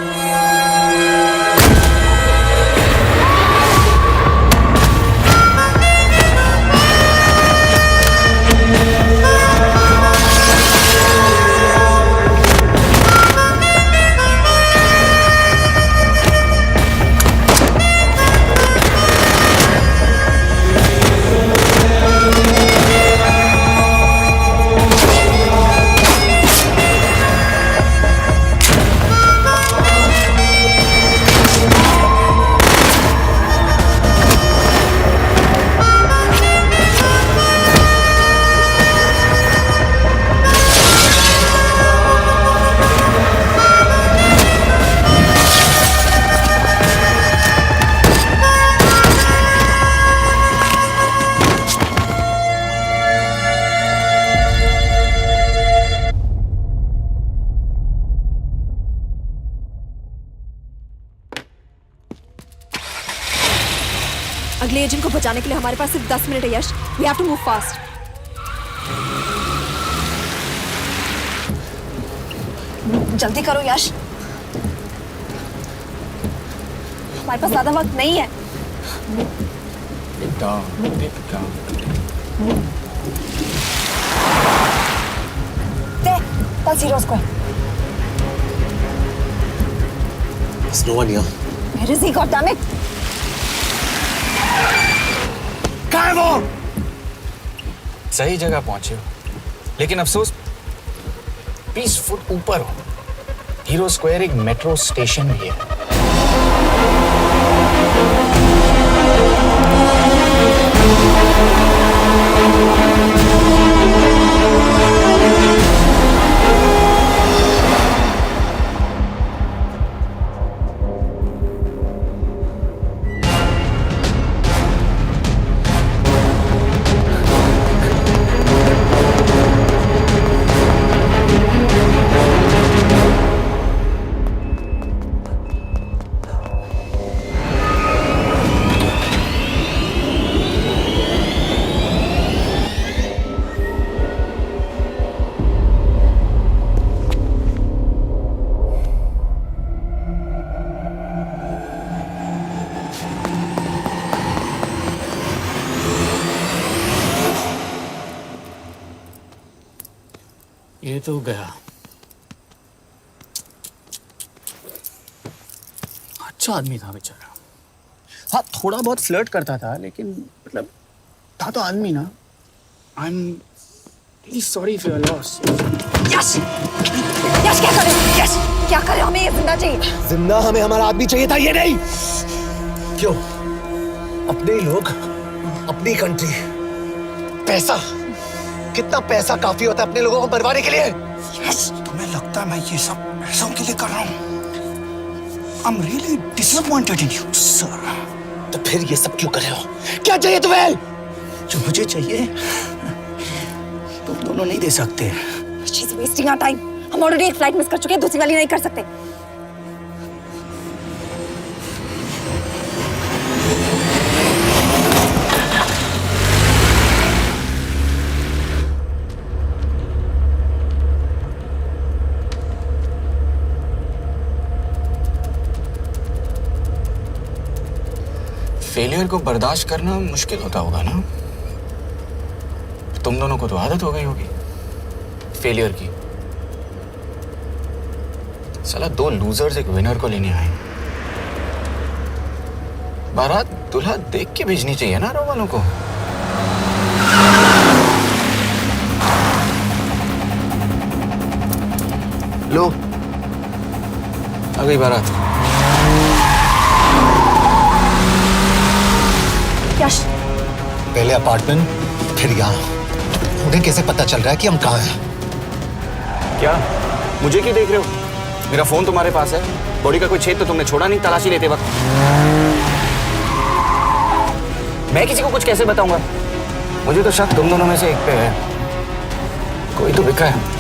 अगले एजेंट को बचाने के लिए हमारे पास सिर्फ 10 मिनट है Yash. We have to move fast. जल्दी करो यश, हमारे पास ज्यादा वक्त नहीं है। Pulse Hero Square. There's no one here. Where is he, goddammit? कहाँ है वो? सही जगह पहुंचे हो, लेकिन अफसोस 20 फुट ऊपर हो। हीरो स्क्वायर एक मेट्रो स्टेशन भी है। ये तो गया। अच्छा आदमी था बेचारा। हाँ, थोड़ा बहुत फ्लर्ट करता था, लेकिन मतलब था तो आदमी ना। I am really sorry for your loss. Yash! Yash क्या करे? यश क्या करे? हमें ये जिंदा चाहिए। जिंदा हमें हमारा आदमी चाहिए था, ये नहीं। क्यों? अपने ही लोग, अपनी कंट्री, पैसा। कितना पैसा काफी होता है अपने लोगों को मरवाने के लिए? यस, तुम्हें लगता है मैं ये सब पैसों के लिए कर रहा हूँ? I'm really disappointed in you, sir. तो फिर ये सब क्यों कर रहे हो? क्या चाहिए तुम्हें? जो मुझे चाहिए तुम दोनों नहीं दे सकते। She's wasting our time. हम ऑलरेडी एक फ्लाइट मिस कर चुके हैं, दूसरी वाली नहीं कर सकते। फेलियर को बर्दाश्त करना मुश्किल होता होगा ना? तुम दोनों को तो आदत हो गई होगी फेलियर की। साला 2 लूजर्स एक विनर को लेने आए। बारात दूल्हा देख के भेजनी चाहिए ना रो वालों को। लो, आ गई बारात। पहले अपार्टमेंट, फिर यहाँ। उन्हें कैसे पता चल रहा है कि हम कहाँ हैं? क्या मुझे क्यों देख रहे हो? मेरा फोन तुम्हारे पास है, बॉडी का कोई छेद तो तुमने छोड़ा नहीं तलाशी लेते वक्त। मैं किसी को कुछ कैसे बताऊंगा? मुझे तो शक तुम दोनों में से एक पे है, कोई तो बिका है।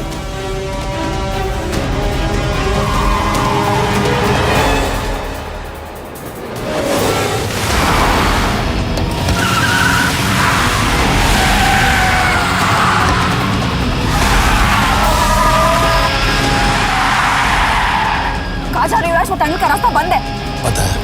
कहाँ जा रही हो? वो टनल का रास्ता बंद है। पता है।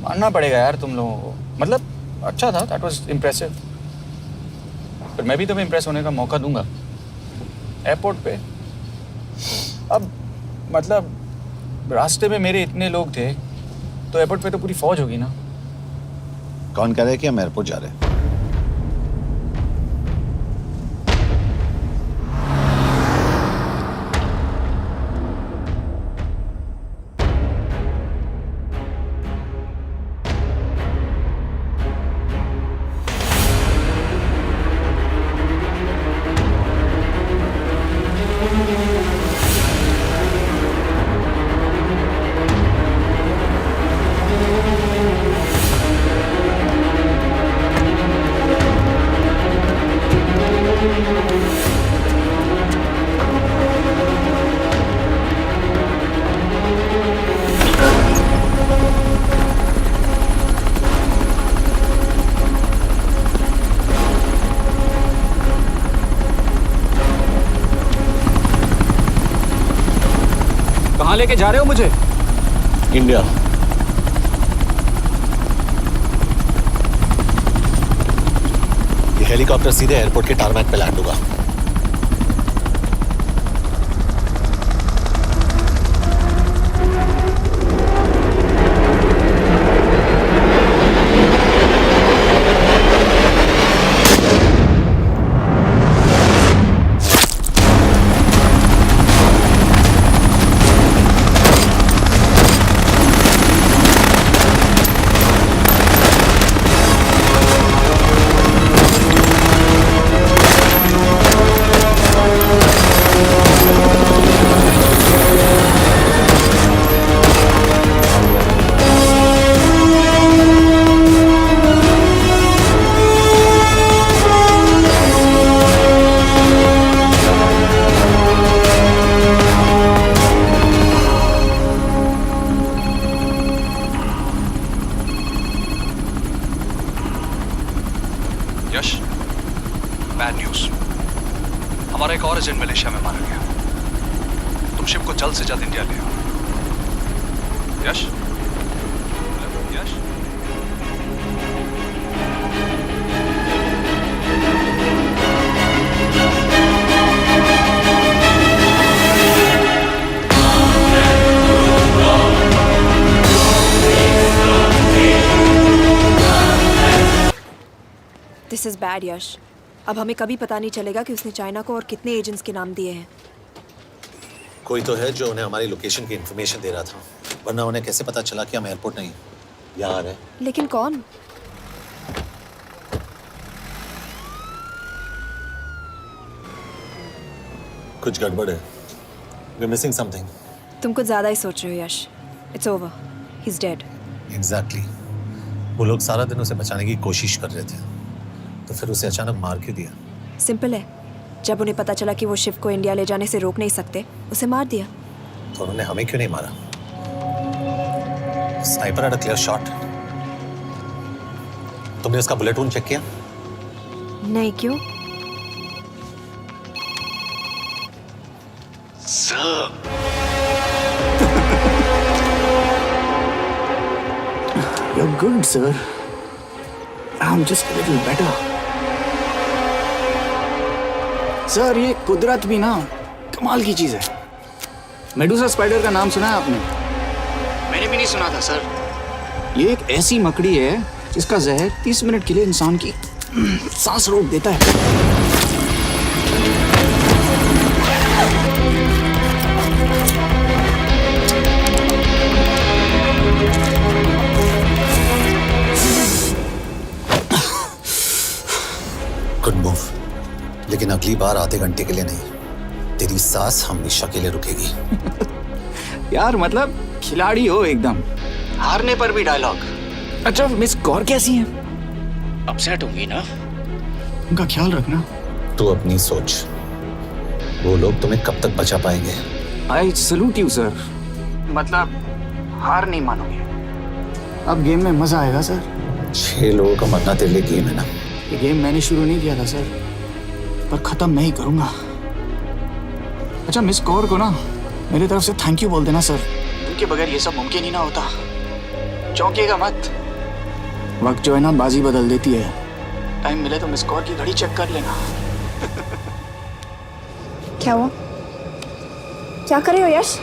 मानना पड़ेगा यार तुम लोगों को, मतलब अच्छा था, दैट वाज इम्प्रेसिव। पर मैं भी तुम्हें इम्प्रेस होने का मौका दूंगा एयरपोर्ट पे। अब मतलब रास्ते में मेरे इतने लोग थे तो एयरपोर्ट पे तो पूरी फौज होगी ना। कौन कह रहा है कि हम एयरपोर्ट जा रहे हैं? कहाँ लेके जा रहे हो मुझे? इंडिया। ये हेलीकॉप्टर सीधे एयरपोर्ट के टारमैक पे लैंड होगा। हमारा एक और एजेंट मलेशिया में मारा गया। तुम शिव को जल्द से जल्द इंडिया ले आओ। यश, यश, दिस इज बैड यश। अब हमें कभी पता नहीं चलेगा कि उसने चाइना को और कितने एजेंट्स के नाम दिए हैं। कोई तो है जो उन्हें हमारी लोकेशन की इंफॉर्मेशन दे रहा था, वरना उन्हें कैसे पता चला कि हम एयरपोर्ट नहीं यहाँ आ रहे हैं? लेकिन कौन? कुछ गड़बड़ है। We're missing something. तुम कुछ ज्यादा ही सोच रहे हो Yash. It's over, he is dead. Exactly. वो लोग सारा दिन उसे बचाने की कोशिश कर रहे थे, तो फिर उसे अचानक मार क्यों दिया? सिंपल है, जब उन्हें पता चला कि वो शिव को इंडिया ले जाने से रोक नहीं सकते, उसे मार दिया। तो उन्होंने हमें क्यों नहीं मारा? Sniper had a clear shot. तुमने उसका बुलेट वूंड चेक किया? नहीं, क्यों? You're good, sir. I'm just a little better. Sir, ये कुदरत भी ना कमाल की चीज है। मेडुसा स्पाइडर का नाम सुना है आपने? मैंने भी नहीं सुना था सर। ये एक ऐसी मकड़ी है जिसका जहर 30 मिनट के लिए इंसान की सांस रोक देता है। गुड मूव, लेकिन अगली बार आधे घंटे के लिए नहीं, तेरी सांस हमेशा के लिए रुकेगी। यार मतलब खिलाड़ी हो एकदम, हारने पर भी डायलॉग। अच्छा, मिस कौर कैसी हैं? अपसेट होंगी ना, उनका ख्याल रखना। तू अपनी सोच, वो लोग तुम्हें कब तक बचा पाएंगे? I salute you sir. मतलब हार नहीं मानोगे। अब गेम में मजा आएगा सर। 6 लोगों का मरना तेरे लिए गेम है ना? ये गेम मैंने शुरू नहीं किया था सर, पर खत्म मैं ही करूंगा। अच्छा, मिस कौर को ना मेरी तरफ से थैंक यू बोल देना सर। उनके बगैर ये सब मुमकिन ही ना होता। चौंकिएगा मत, वक्त जो है ना बाजी बदल देती है। टाइम मिले तो मिस कौर की घड़ी चेक कर लेना। क्या हुआ? क्या कर रहे हो यश?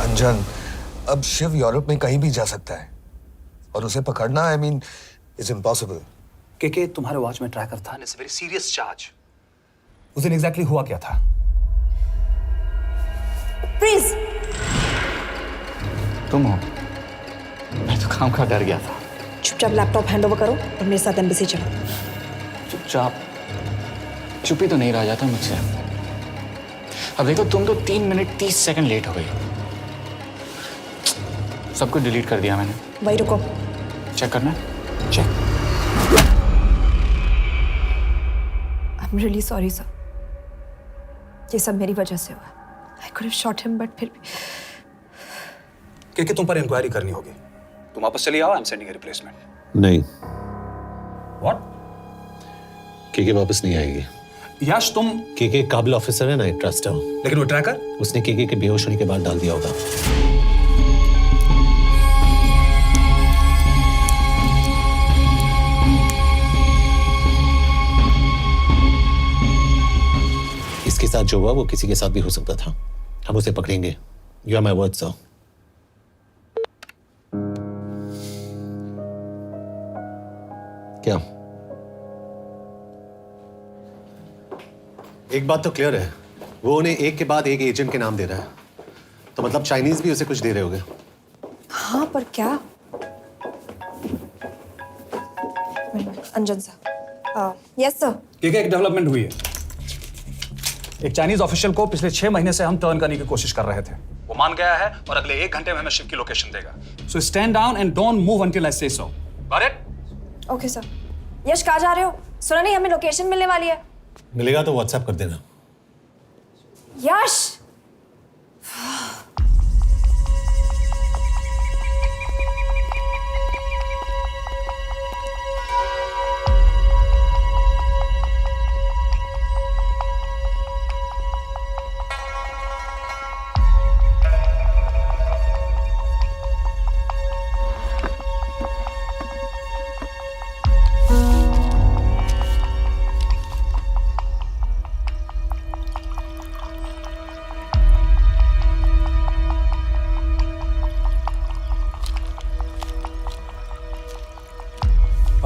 अंजन, अब शिव यूरोप में कहीं भी जा सकता है और उसे पकड़ना, आई मीन, इज इम्पॉसिबल। के तुम्हारे वॉच में ट्रैकर था, इट्स वेरी सीरियस चार्ज। उस दिन एग्जैक्टली हुआ क्या था? प्लीज। तुम हो? मैं तो काम का डर गया था। चुपचाप लैपटॉप हैंड ओवर करो और मेरे साथ एम्बेसी चलो। चुपचाप? चुपी तो नहीं रहा जाता मुझसे। अब देखो, तुम तो 3 मिनट 30 सेकंड लेट हो गई। सब कुछ डिलीट कर दिया मैंने। वही रुको, चेक करना? Check. I am really sorry sir, ये सब मेरी वजह से हुआ। I could have shot him, but फिर भी। के तुम पर इंक्वायरी करनी होगी। तुम वापस चली आओ, I am sending A replacement. नहीं। व्हाट? के वापस नहीं आएगी। यश, तुम के काबिल ऑफिसर है ना, ट्रस्ट है। लेकिन वो ट्रैकर? उसने के बेहोश होने के बाद डाल दिया होगा। इसके साथ जो हुआ वो किसी के साथ भी हो सकता था। हम उसे पकड़ेंगे। You are my word sir. क्या? एक बात तो क्लियर है, वो उन्हें एक के बाद एक एजेंट के नाम दे रहा है, तो मतलब चाइनीज भी उसे कुछ दे रहे होंगे। हाँ, पर क्या? अंजन सर। Yes sir. एक डेवलपमेंट हुई है। एक चाइनीज ऑफिशियल को पिछले 6 महीने से हम टर्न करने की कोशिश कर रहे थे। वो मान गया है और अगले 1 घंटे में हमें शिव की लोकेशन देगा। So stand down and don't move until I say so. Got it? Okay sir. Yash, कहाँ जा रहे हो? सुना नहीं, हमें लोकेशन मिलने वाली है। मिलेगा तो व्हाट्सएप कर देना। यश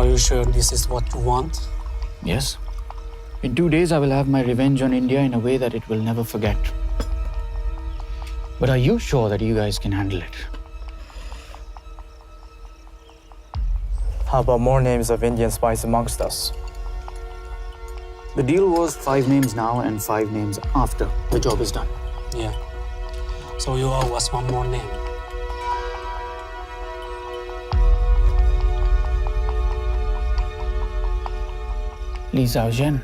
Are you sure this is what you want? Yes. In 2 days, I will have my revenge on India in a way that it will never forget. But are you sure that you guys can handle it? How about more names of Indian spies amongst us? The deal was 5 names now and 5 names after the job is done. Yeah. So you owe us one more name. Li Xiaozhen.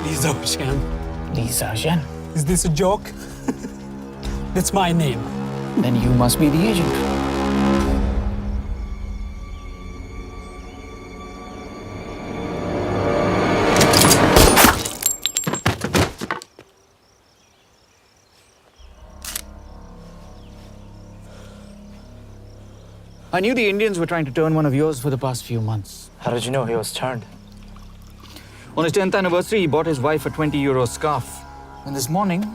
Li Xiaozhen. Li Xiaozhen. Is this a joke? That's my name. Then you must be the agent. I knew the Indians were trying to turn one of yours for the past few months. How did you know he was turned? On his 10th anniversary, he bought his wife a 20-euro scarf. And this morning,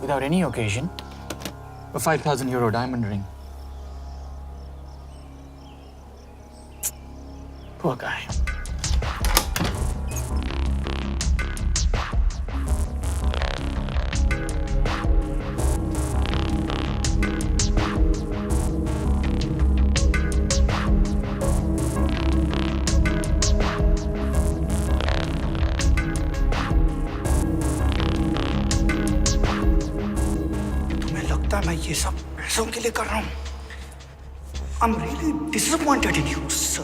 without any occasion, a 5,000-euro diamond ring. Poor guy. मैं ये सब पैसों के लिए कर रहा हूँ I'm really disappointed in you, sir.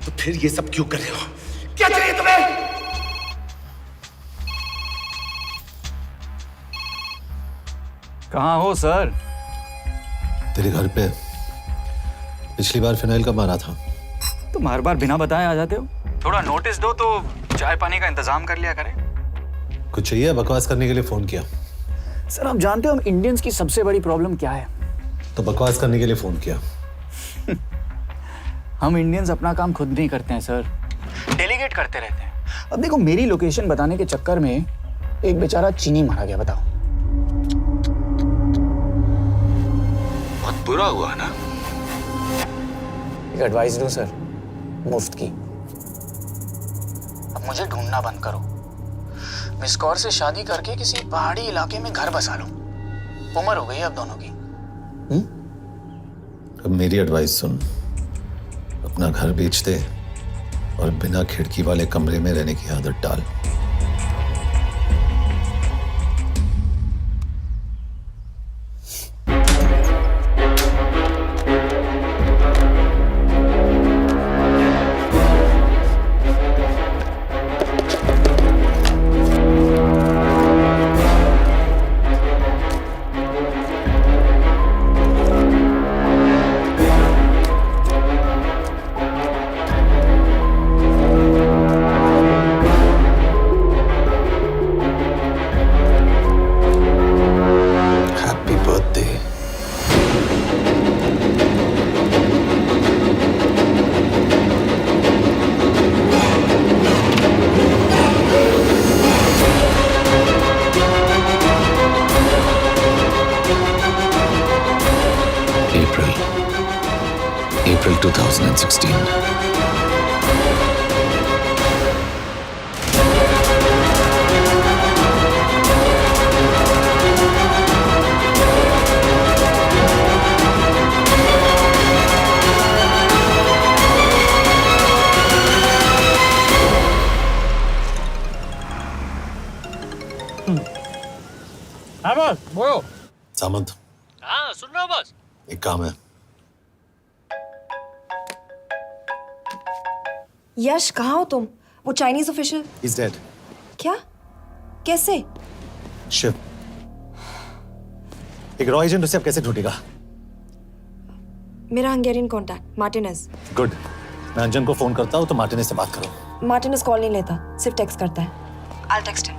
तो फिर ये सब क्यों कर रहे हो? क्या चाहिए तुम्हें? कहाँ हो सर? तेरे घर पे पिछली बार फिनाइल कब मारा था? तुम हर बार बिना बताए आ जाते हो। थोड़ा नोटिस दो तो चाय पानी का इंतजाम कर लिया करें। कुछ चाहिए? बकवास करने के लिए फोन किया। सर आप जानते हो हम इंडियंस की सबसे बड़ी प्रॉब्लम क्या है? तो बकवास करने के लिए फोन किया। हम इंडियंस अपना काम खुद नहीं करते हैं सर, डेलीगेट करते रहते हैं। अब देखो मेरी लोकेशन बताने के चक्कर में एक बेचारा चीनी मारा गया, बताओ। बहुत बुरा हुआ ना? एक एडवाइस दूं सर, मुफ्त की। अब मुझे ढूंढना बंद करो। मिस कौर से शादी करके किसी पहाड़ी इलाके में घर बसा लो। उम्र हो गई अब दोनों की। अब मेरी एडवाइस सुन, अपना घर बेच दे और बिना खिड़की वाले कमरे में रहने की आदत डाल। April 2016. हाँ बस बोलो। सामंत, हाँ सुन रहा हूँ बस। एक काम है। यश कहाँ हो तुम? वो चाइनीज ऑफिशियल He's dead. क्या? कैसे? शिव, एक रॉ एजेंट उसे अब कैसे ढूंढेगा? मेरा हंगेरियन कॉन्टैक्ट मार्टिनेज। गुड, मैं अंजन को फोन करता हूँ तो मार्टिनेज से बात करो। मार्टिनेज कॉल नहीं लेता, सिर्फ टेक्स्ट करता है। I'll text him.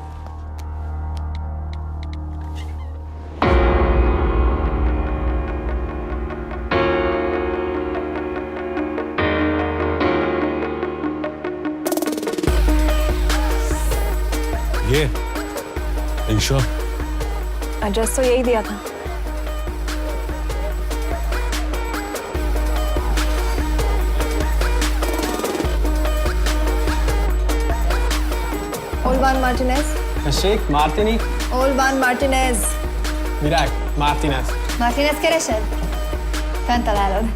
ये sure? एड्रेस तो यही दिया था। Olvan Martinez. Sheikh Martini. Olvan Martinez. Virág Martinez. Martinez keresed? Fent találod.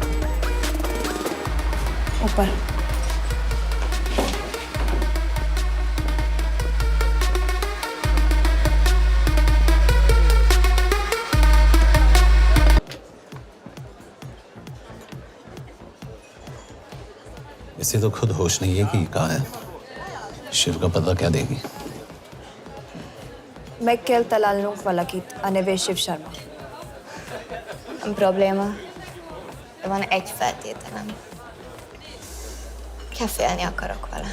ऊपर। इसे तो खुद होश नहीं है कि कहाँ है। शिव का पता क्या देगी? Mekkel találnunk valakit, a neve Shiv Sharma. Probléma. Van egy feltételem. Kefélni akarok vele.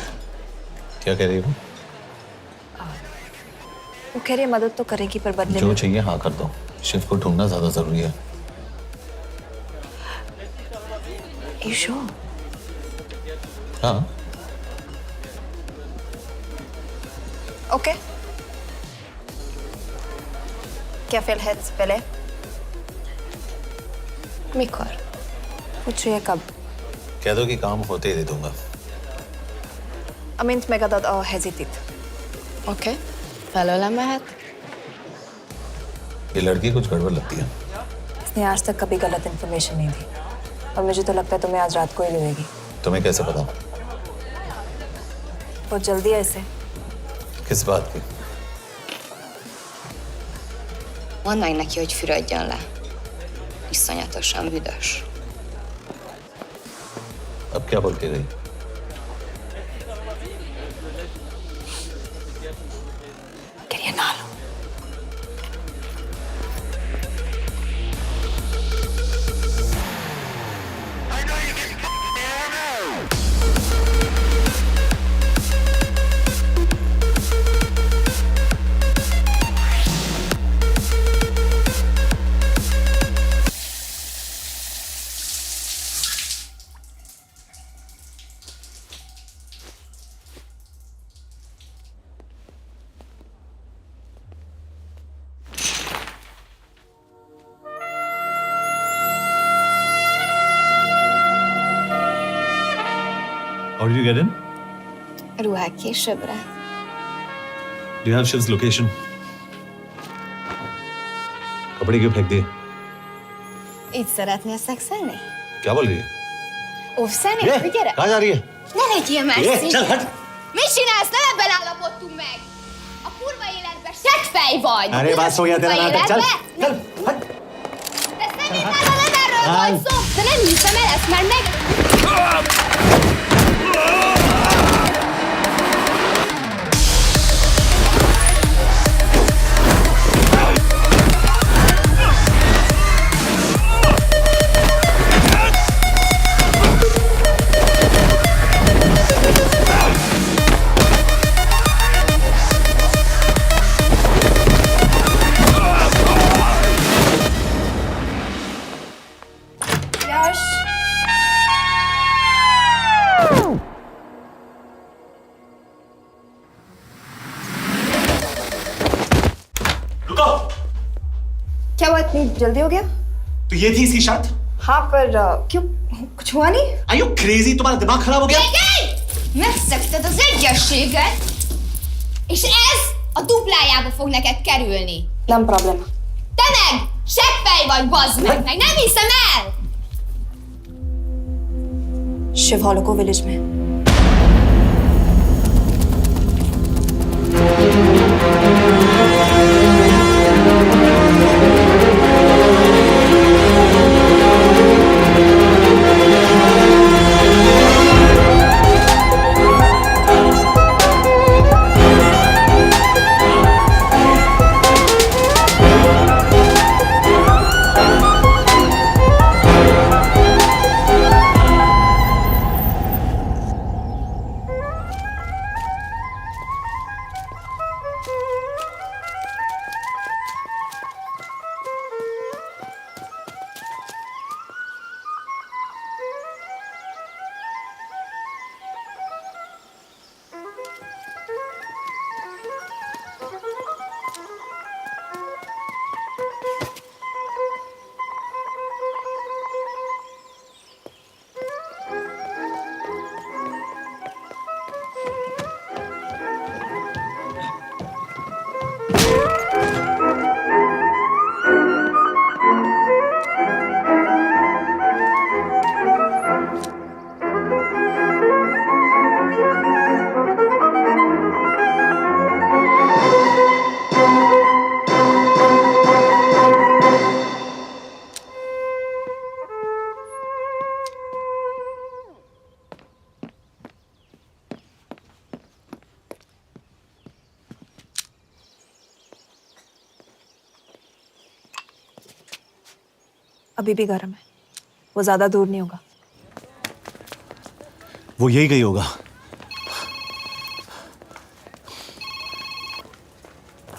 क्या कह रही हो? वो कह रही है मदद तो करेगी पर बदले जो में। चाहिए हाँ कर दो। शिव को ढूंढना ज्यादा जरूरी है। You sure? हाँ। Okay. क्या félhetsz vele? Mikor? पूछ रही है कब? कह दो कि काम होते ही दे दूंगा। Amint megadod a hezitit. Oké. Felőlem mehet? ये लड़की कुछ गड़बड़ लगती है। इसने आज तक कभी गलत इन्फॉर्मेशन नहीं दी और मुझे तो लगता है तुम्हें आज रात को ही मिलेगी। तुम्हें कैसे पता? बहुत जल्दी है इसे। किस बात की? Mondd meg neki, hogy fürödjön le. Iszonyatosan büdös. अब क्या बोल के गई? करिए ना लो। How did you get in? Ruhák későbbre. Do you have Shiv's location? कपड़े क्यों फेंक दिए? Így szeretnél szexelni? क्या बोल रही है? Óvszeni? ये, Gyere! कहाँ जा रही है? Ne legyél messzi! ये, चल हट! Mit csinálsz? Nem ebben állapodtunk meg! A kurva életben seggfej vagy! अरे बात हो गया तेरा नाटक, चल, चल, हट! De szerintem nem erről van szó! De nem hiszem el ezt, mert meg... यश! रुको! क्या हुआ इतनी जल्दी हो गया? तो ये थी इसकी शर्त? हाँ पर क्यों कुछ हुआ नहीं? Are you crazy? तुम्हारा दिमाग खराब हो गया? Megszegted az egyességet, és ez a duplájába fog neked kerülni. Nem probléma. Te meg seggfej vagy, bazd meg nem hiszem el! Shiv Holloko village में। अभी भी गर्म है, वो ज्यादा दूर नहीं होगा। वो यही गई होगा।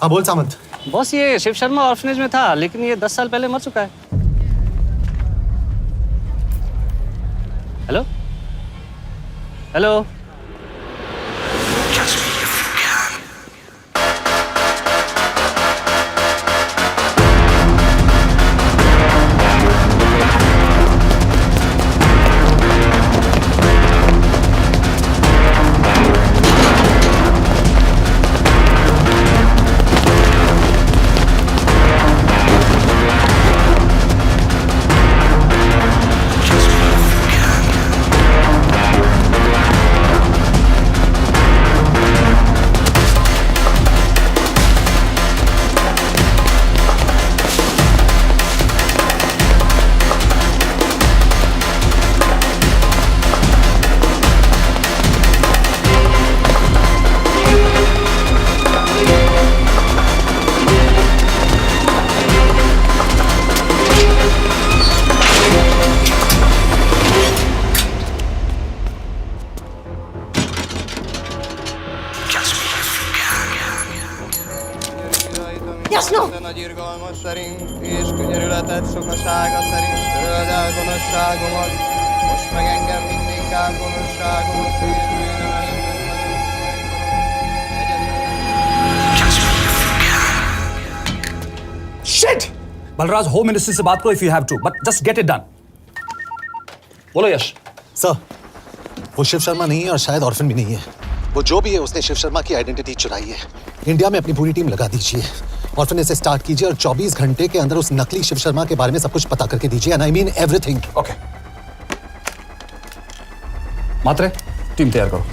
हाँ बोल सामंत। बॉस ये शिव शर्मा ऑर्फनेज में था, लेकिन ये 10 साल पहले मर चुका है। Hello hello. Jasno! Nagy irgalmas szerint és könyörületet sokasága szerint töröld el gonoszságomat, most meg engem mindinkább gonoszságomat Shit! Balraj, home ministry से बात करो if you have to, but just get it done. बोलो यश। सर, वो शिव शर्मा नहीं है और शायद orphan भी नहीं है। वो जो भी है उसने शिव शर्मा की आइडेंटिटी चुराई है। इंडिया में अपनी पूरी टीम लगा दीजिए, ऑर्फनेज से स्टार्ट कीजिए और 24 घंटे के अंदर उस नकली शिव शर्मा के बारे में सब कुछ पता करके दीजिए। And I mean everything. Okay. Matre, team तैयार करो।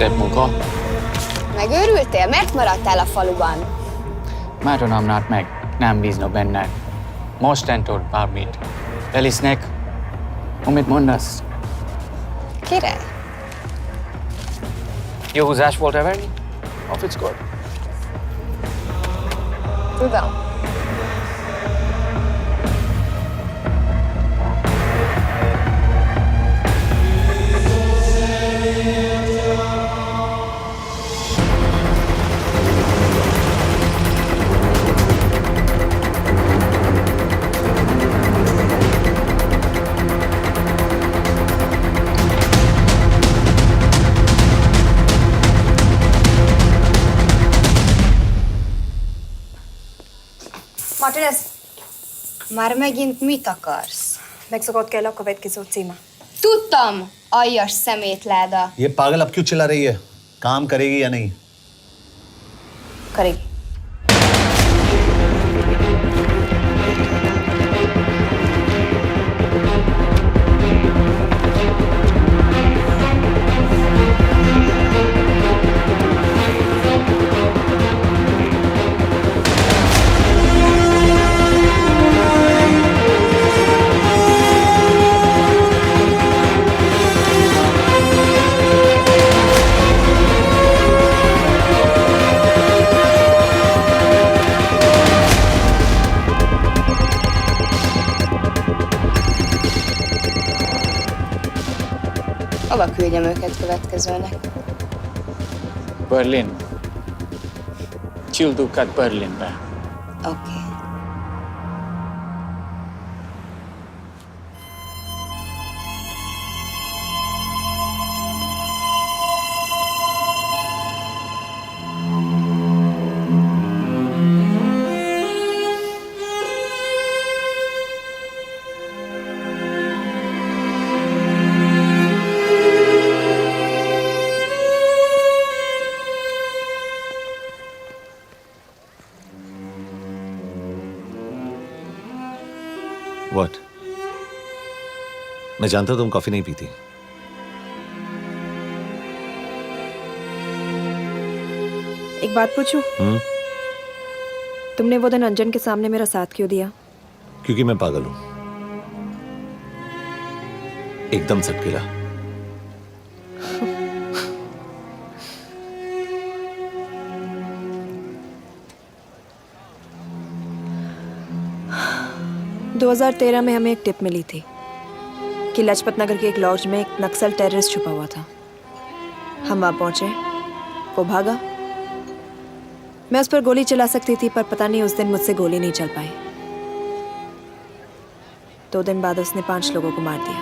Szép munka. Megőrültél? Miért maradtál a faluban? Már nem nárt meg. Nem bíznak benned. Mostantól bármit. Elisnek. Amit mondasz? Király. Jó húzás volt verni? A fickót? Tudom. Martinez, Már megint mit akarsz? megszokott kell a következő címe. Tudtam, aljas szemétláda. ये पागल अब क्यों चिल्ला रही है? काम करेगी या नहीं? करेगी। Hova küldjem őket következőnek? Berlin. Küldőket Berlinbe. Oké. मैं जानता तुम कॉफी नहीं पीती। एक बात पूछूं? तुमने वो दिन अंजन के सामने मेरा साथ क्यों दिया? क्योंकि मैं पागल हूं, एकदम सटकेला। – 2013 में हमें एक टिप मिली थी कि लाजपत नगर के एक लॉज में एक नक्सल टेररिस्ट छुपा हुआ था। हम वहां पहुंचे, वो भागा। मैं उस पर गोली चला सकती थी, पर पता नहीं उस दिन मुझसे गोली नहीं चल पाई। 2 दिन बाद उसने 5 लोगों को मार दिया।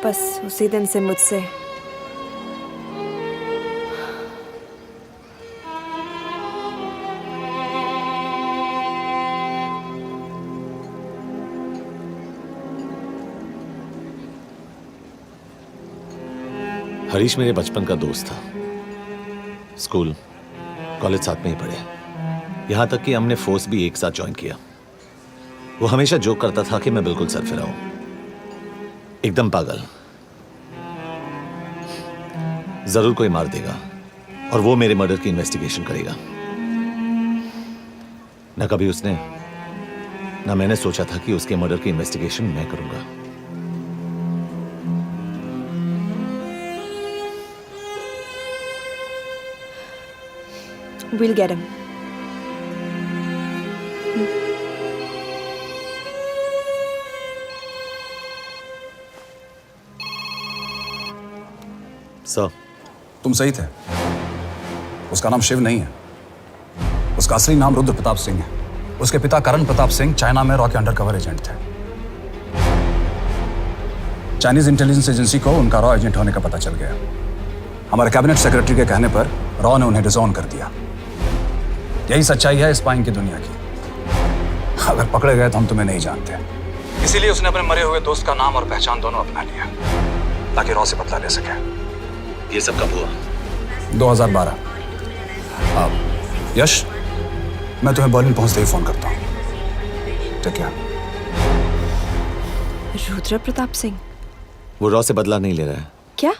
बस उसी दिन से मुझसे हरीश मेरे बचपन का दोस्त था। स्कूल कॉलेज साथ में ही पढ़े, यहां तक कि हमने फोर्स भी एक साथ ज्वाइन किया। वो हमेशा जोक करता था कि मैं बिल्कुल सरफिरा हूं, एकदम पागल। जरूर कोई मार देगा और वो मेरे मर्डर की इन्वेस्टिगेशन करेगा। न कभी उसने न मैंने सोचा था कि उसके मर्डर की इन्वेस्टिगेशन मैं करूंगा। We'll get him. सर, तुम सही थे। उसका नाम शिव नहीं है, उसका असली नाम रुद्र प्रताप सिंह है। उसके पिता करण प्रताप सिंह चाइना में रॉ के अंडरकवर एजेंट थे। चाइनीज इंटेलिजेंस एजेंसी को उनका रॉ एजेंट होने का पता चल गया। हमारे कैबिनेट सेक्रेटरी के कहने पर रॉ ने उन्हें डिसऑन कर दिया। यही सच्चाई है स्पाइंग की दुनिया की। अगर पकड़े गए तो हम तुम्हें नहीं जानते, इसीलिए उसने अपने मरे हुए दोस्त का नाम और पहचान दोनों अपना लिया ताकि रॉ से बदला ले सके। ये सब कब हुआ? 2012। यश, मैं तुम्हें बर्लिन पहुंचते ही फोन करता हूँ। ठीक है। रुद्र प्रताप सिंह वो रॉ से बदला नहीं ले रहा है। क्या?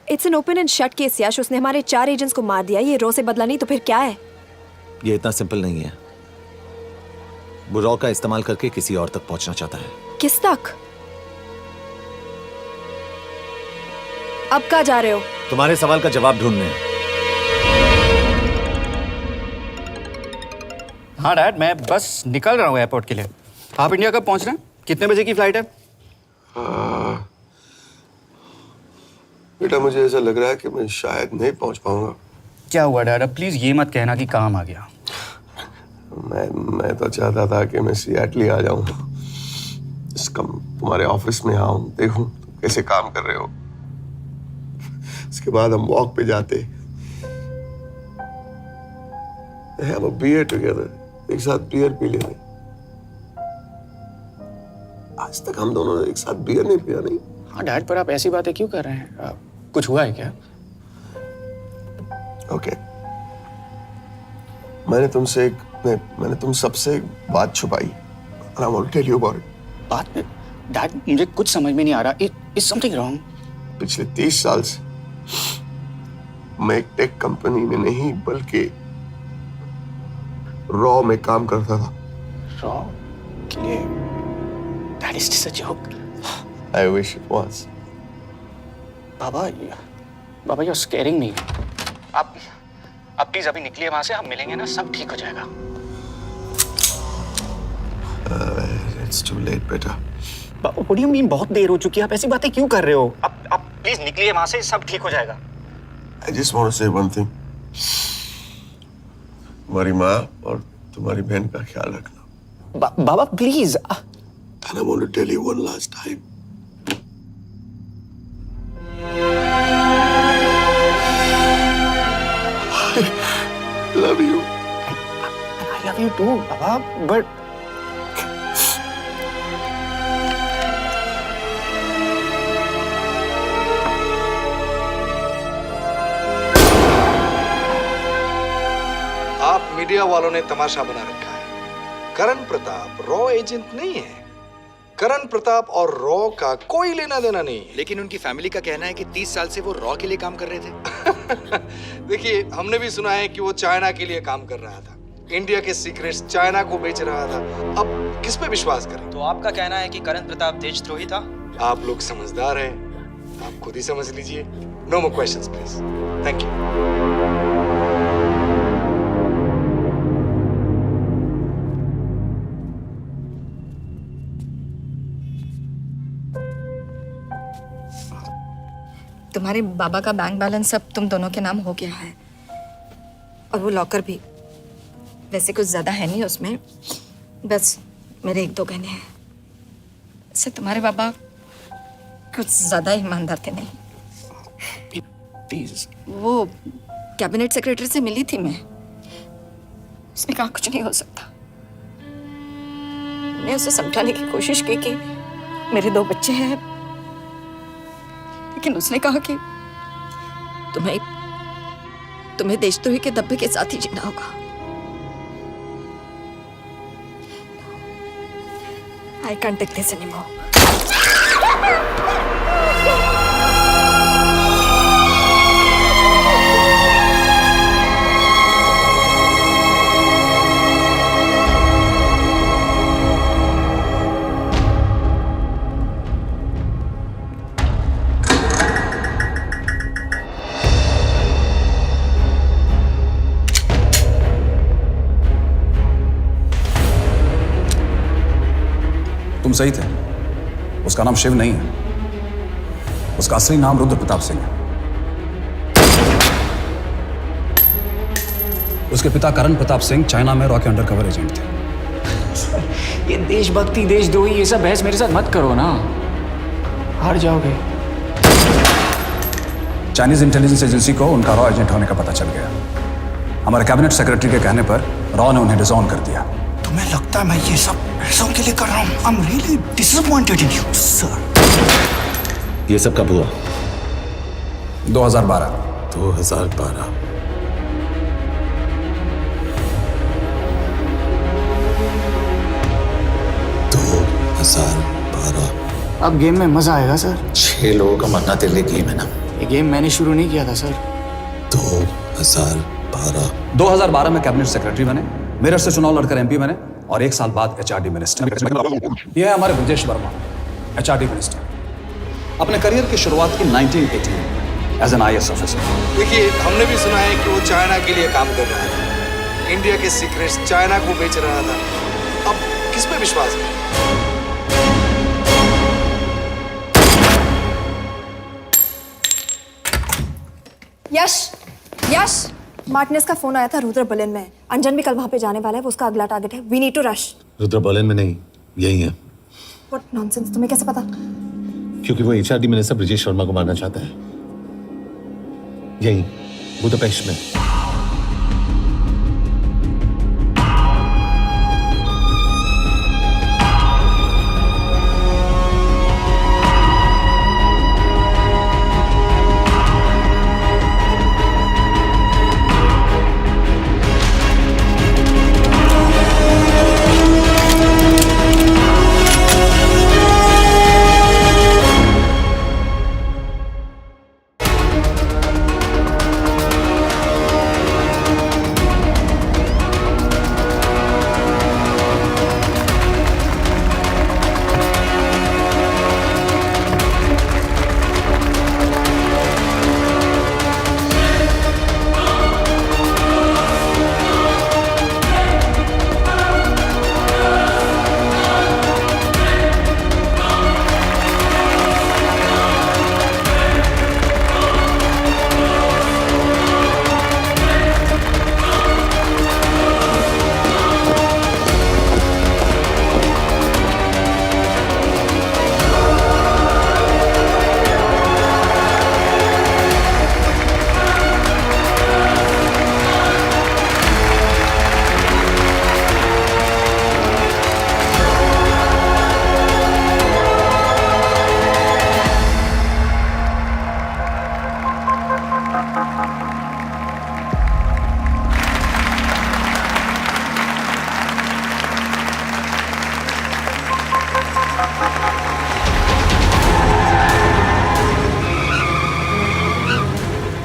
It's an open and shut case Yash. उसने हमारे 4 एजेंट्स को मार दिया। ये रॉ से बदला नहीं तो फिर क्या है? ये इतना सिंपल नहीं है। वो रॉ का इस्तेमाल करके किसी और तक पहुंचना चाहता है। किस तक? अब कहाँ जा रहे हो? तुम्हारे सवाल का जवाब ढूंढने। हाँ डैड, मैं बस निकल रहा हूँ एयरपोर्ट के लिए। आप इंडिया कब पहुंच रहे हैं? कितने बजे की फ्लाइट है? बेटा, मुझे ऐसा लग रहा है कि मैं शायद नहीं पहुंच पाऊंगा। क्या हुआ डैड? अब प्लीज ये मत कहना कि काम आ गया। मैं तो चाहता था कि मैं सियाटल ही आ जाऊं, तुम्हारे ऑफिस में आऊं, देखूं तुम कैसे काम कर रहे हो। उसके बाद हम वॉक पे जाते, have a beer together, एक साथ बियर पी लेते। आज तक हम दोनों ने एक साथ बियर नहीं पिया। नहीं? हाँ डैड, पर आप ऐसी बातें क्यों कर रहे हैं? कुछ हुआ है क्या? ओके, मैंने तुम सबसे एक बात छुपाई। And I want to tell you about it. बात? डैड, मुझे कुछ समझ में नहीं आ रहा। Is something wrong? पिछले 30 साल से मैं एक टेक कंपनी में नहीं बल्कि रॉ में काम करता था। रॉ के लिए? That is just a joke. I wish it was. Baba, you're scaring me. आप प्लीज अभी निकलिए वहां से, आप मिलेंगे ना, सब ठीक हो जाएगा। It's too late, बेटा। What do you mean बहुत देर हो चुकी है? आप ऐसी बातें क्यों कर रहे हो? आप प्लीज निकलिए वहां से, सब ठीक हो जाएगा। I just want to say one thing. तुम्हारी माँ और तुम्हारी बहन का ख्याल रखना। बाबा please. And I want to tell you one last time. I love you. I love you too, Baba, but आप मीडिया वालों ने तमाशा बना रखा है। करण प्रताप रॉ एजेंट नहीं है। करण प्रताप और रॉ का कोई लेना देना नहीं है। लेकिन उनकी फैमिली का कहना है कि 30 साल से वो रॉ के लिए काम कर रहे थे। देखिए, हमने भी सुना है कि वो चाइना के लिए काम कर रहा था, इंडिया के सीक्रेट्स चाइना को बेच रहा था। अब किस पे विश्वास करें? तो आपका कहना है कि करण प्रताप देशद्रोही था? आप लोग समझदार हैं, आप खुद ही समझ लीजिए। No more questions please. Thank you. तुम्हारे बाबा का बैंक बैलेंस अब तुम दोनों के नाम हो गया है, और वो लॉकर भी। वैसे कुछ ज्यादा है नहीं उसमें, बस मेरे 1-2 गहने हैं। वैसे तुम्हारे बाबा कुछ ज्यादा ईमानदार थे नहीं। प्लीज। वो कैबिनेट सेक्रेटरी से मिली थी मैं, उसने कहा कुछ नहीं हो सकता। मैं उसे समझाने की कोशिश की कि मेरे 2 बच्चे हैं, लेकिन उसने कहा कि तुम्हें देशद्रोही के दब्बे के साथ ही जीना होगा। I can't take this anymore. तुम सही थे, उसका नाम शिव नहीं है, उसका असली नाम रुद्र प्रताप सिंह है। उसके पिता करण प्रताप सिंह चाइना में रॉ के अंडरकवर एजेंट थे। ये देशभक्ति देशद्रोही ये सब बहस मेरे साथ मत करो ना, हार जाओगे। चाइनीज इंटेलिजेंस एजेंसी को उनका रॉ एजेंट होने का पता चल गया। हमारे कैबिनेट सेक्रेटरी के कहने पर रॉ ने उन्हें डिसऑन कर दिया। तुम्हें लगता है मैं ये सब पैसों के लिए कर रहा हूँ? I'm really disappointed in you, sir. ये सब कब हुआ? 2012। 2012। अब गेम में मजा आएगा सर। 6 लोगों का मरना तेरे लिए गेम है ना? ये गेम मैंने शुरू नहीं किया था सर। 2012 में कैबिनेट सेक्रेटरी बने, मेरठ से चुनाव लड़कर एमपी बने, और 1 साल बाद एचआरडी मिनिस्टर। यह है हमारे ब्रजेश वर्मा, एचआरडी मिनिस्टर। अपने करियर की शुरुआत की 1980 में एज एन IAS ऑफिसर। देखिए, हमने भी सुना है कि वो चाइना के लिए काम कर रहा था, इंडिया के सीक्रेट्स चाइना को बेच रहा था। अब किस पे विश्वास करें? यश, मार्टिनेस का फोन आया था रुद्र बर्लिन में। अंजन भी कल वहां पे जाने वाला है, वो उसका अगला टारगेट है। We need to rush. Rudra Berlin में नहीं, यही है। व्हाट नॉनसेंस, तुम्हें कैसे पता? क्योंकि वो एचआरडी मिनिस्टर ब्रजेश शर्मा को मारना चाहता है, यही बुदापेस्ट में।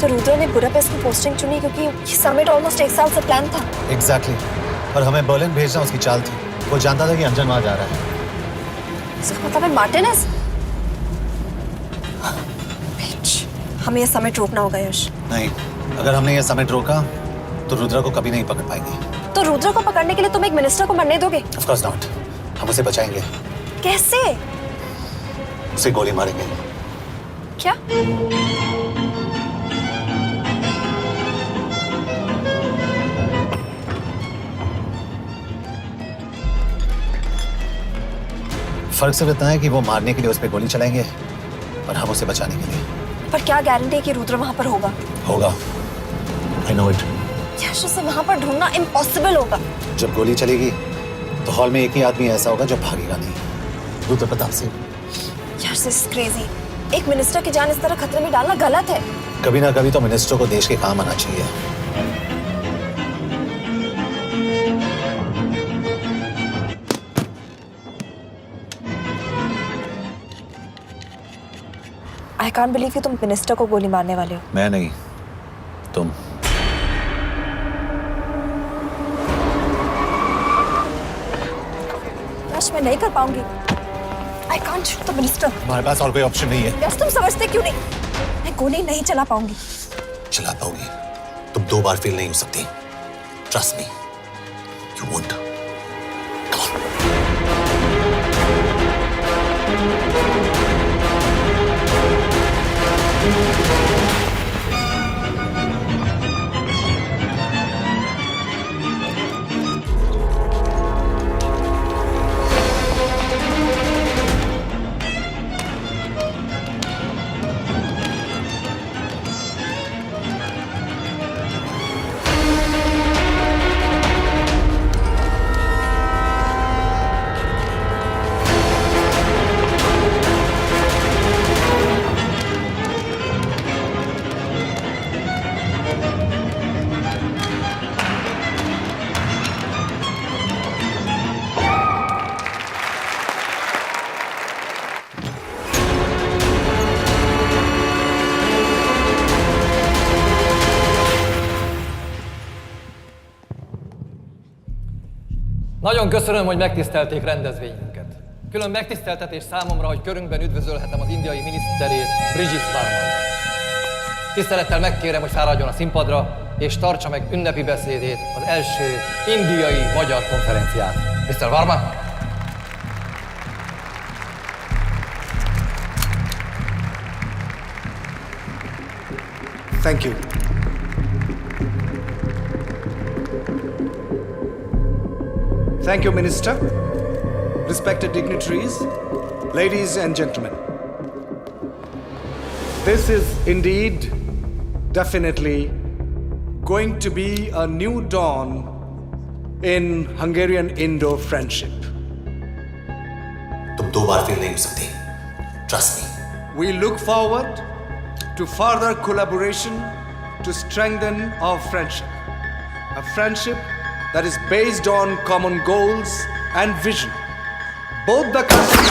तो रुद्र ने बुडापेस्ट की पोस्टिंग चुनी क्योंकि ये समिट ऑलमोस्ट 1 साल से प्लान था। एग्जैक्टली और हमें बर्लिन भेजना उसकी चाल थी। वो जानता था कि अंजन वहां जा रहा है। इसका मतलब है मार्टिनेज। हमें ये समिट रोकना होगा यश। नहीं, अगर हमने ये समिट रोका तो रुद्र को कभी नहीं पकड़ पाएंगे। तो रुद्र को पकड़ने के लिए तुम एक मिनिस्टर को मरने दोगे? Of course not. हम उसे बचाएंगे। कैसे? उसे गोली मारेंगे। क्या? फर्क सिर्फ इतना है कि वो मारने के लिए उस पर गोली चलाएंगे और हम उसे बचाने के लिए। पर क्या गारंटी है कि रुद्र वहां पर होगा? होगा। I know it. यश, उसे वहां पर ढूंढना इम्पॉसिबल होगा। जब गोली चलेगी तो हॉल में एक ही आदमी ऐसा होगा जो भागेगा नहीं। रुद्र प्रताप सिंह। यश, दिस इज क्रेजी। एक मिनिस्टर की जान इस तरह खतरे में डालना गलत है। कभी ना कभी तो मिनिस्टर को देश के काम आना चाहिए। आई कांट बिलीव कि तुम मिनिस्टर को गोली मारने वाले हो। मैं नहीं, तुम। यश, मैं नहीं कर पाऊंगी। I can't shoot the minister. हमारे पास और कोई ऑप्शन नहीं है। यश, तुम समझते क्यों नहीं? मैं गोली नहीं चला पाऊंगी। चला पाओगी। तुम 2 बार फेल नहीं हो सकती। Trust me, you won't. Nagyon köszönöm, hogy megtisztelték rendezvényünket. Külön megtiszteltetés számomra, hogy körünkben üdvözölhetem az indiai miniszterét, Brigitte Varman. Tisztelettel megkérem, hogy fáradjon a színpadra, és tartsa meg ünnepi beszédét az első indiai-magyar konferenciát. Mr. Varman! Thank you. Thank you, Minister. Respected dignitaries, ladies and gentlemen. This is indeed, definitely, going to be a new dawn in Hungarian-Indo friendship. तुम 2 बार fail नहीं हो सकती। Trust me. We look forward to further collaboration to strengthen our friendship. A friendship that is based on common goals and vision. Both the countries...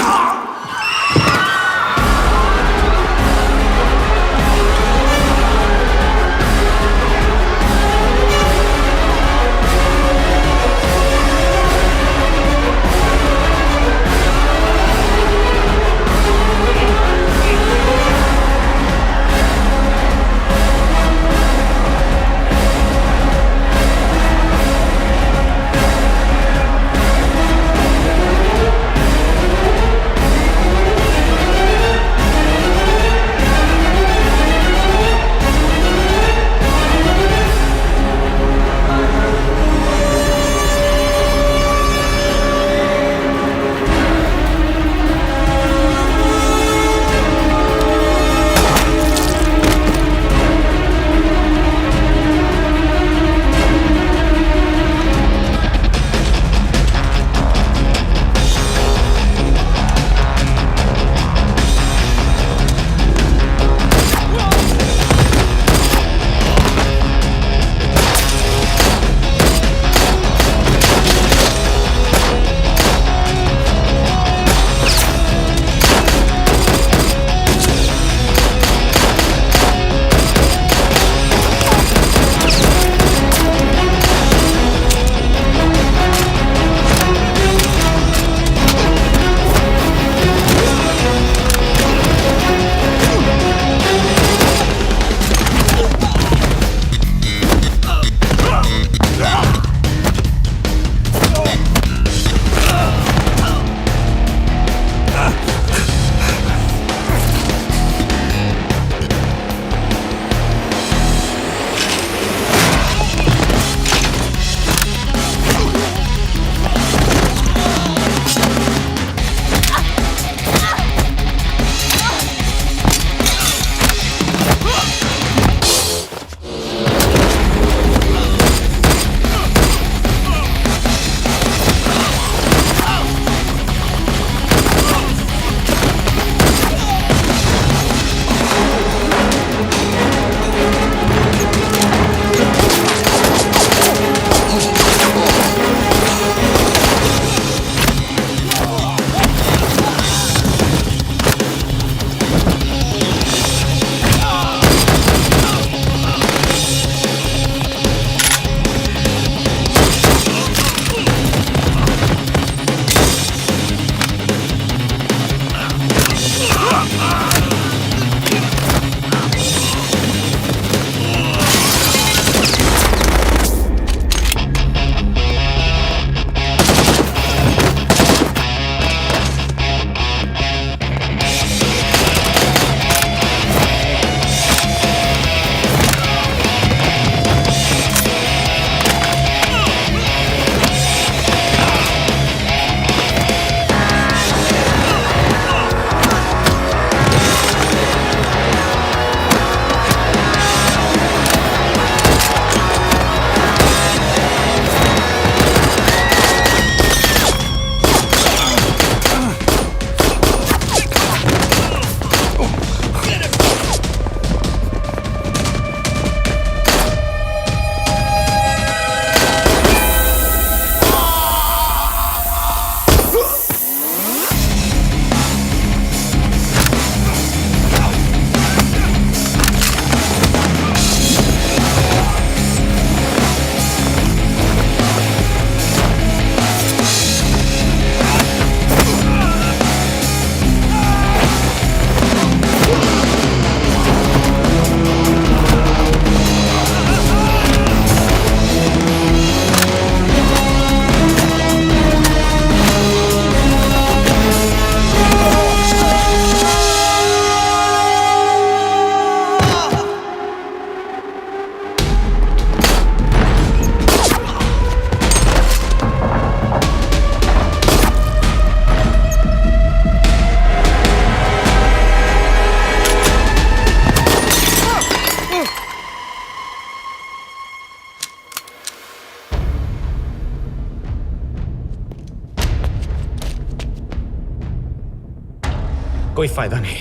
कोई फायदा नहीं।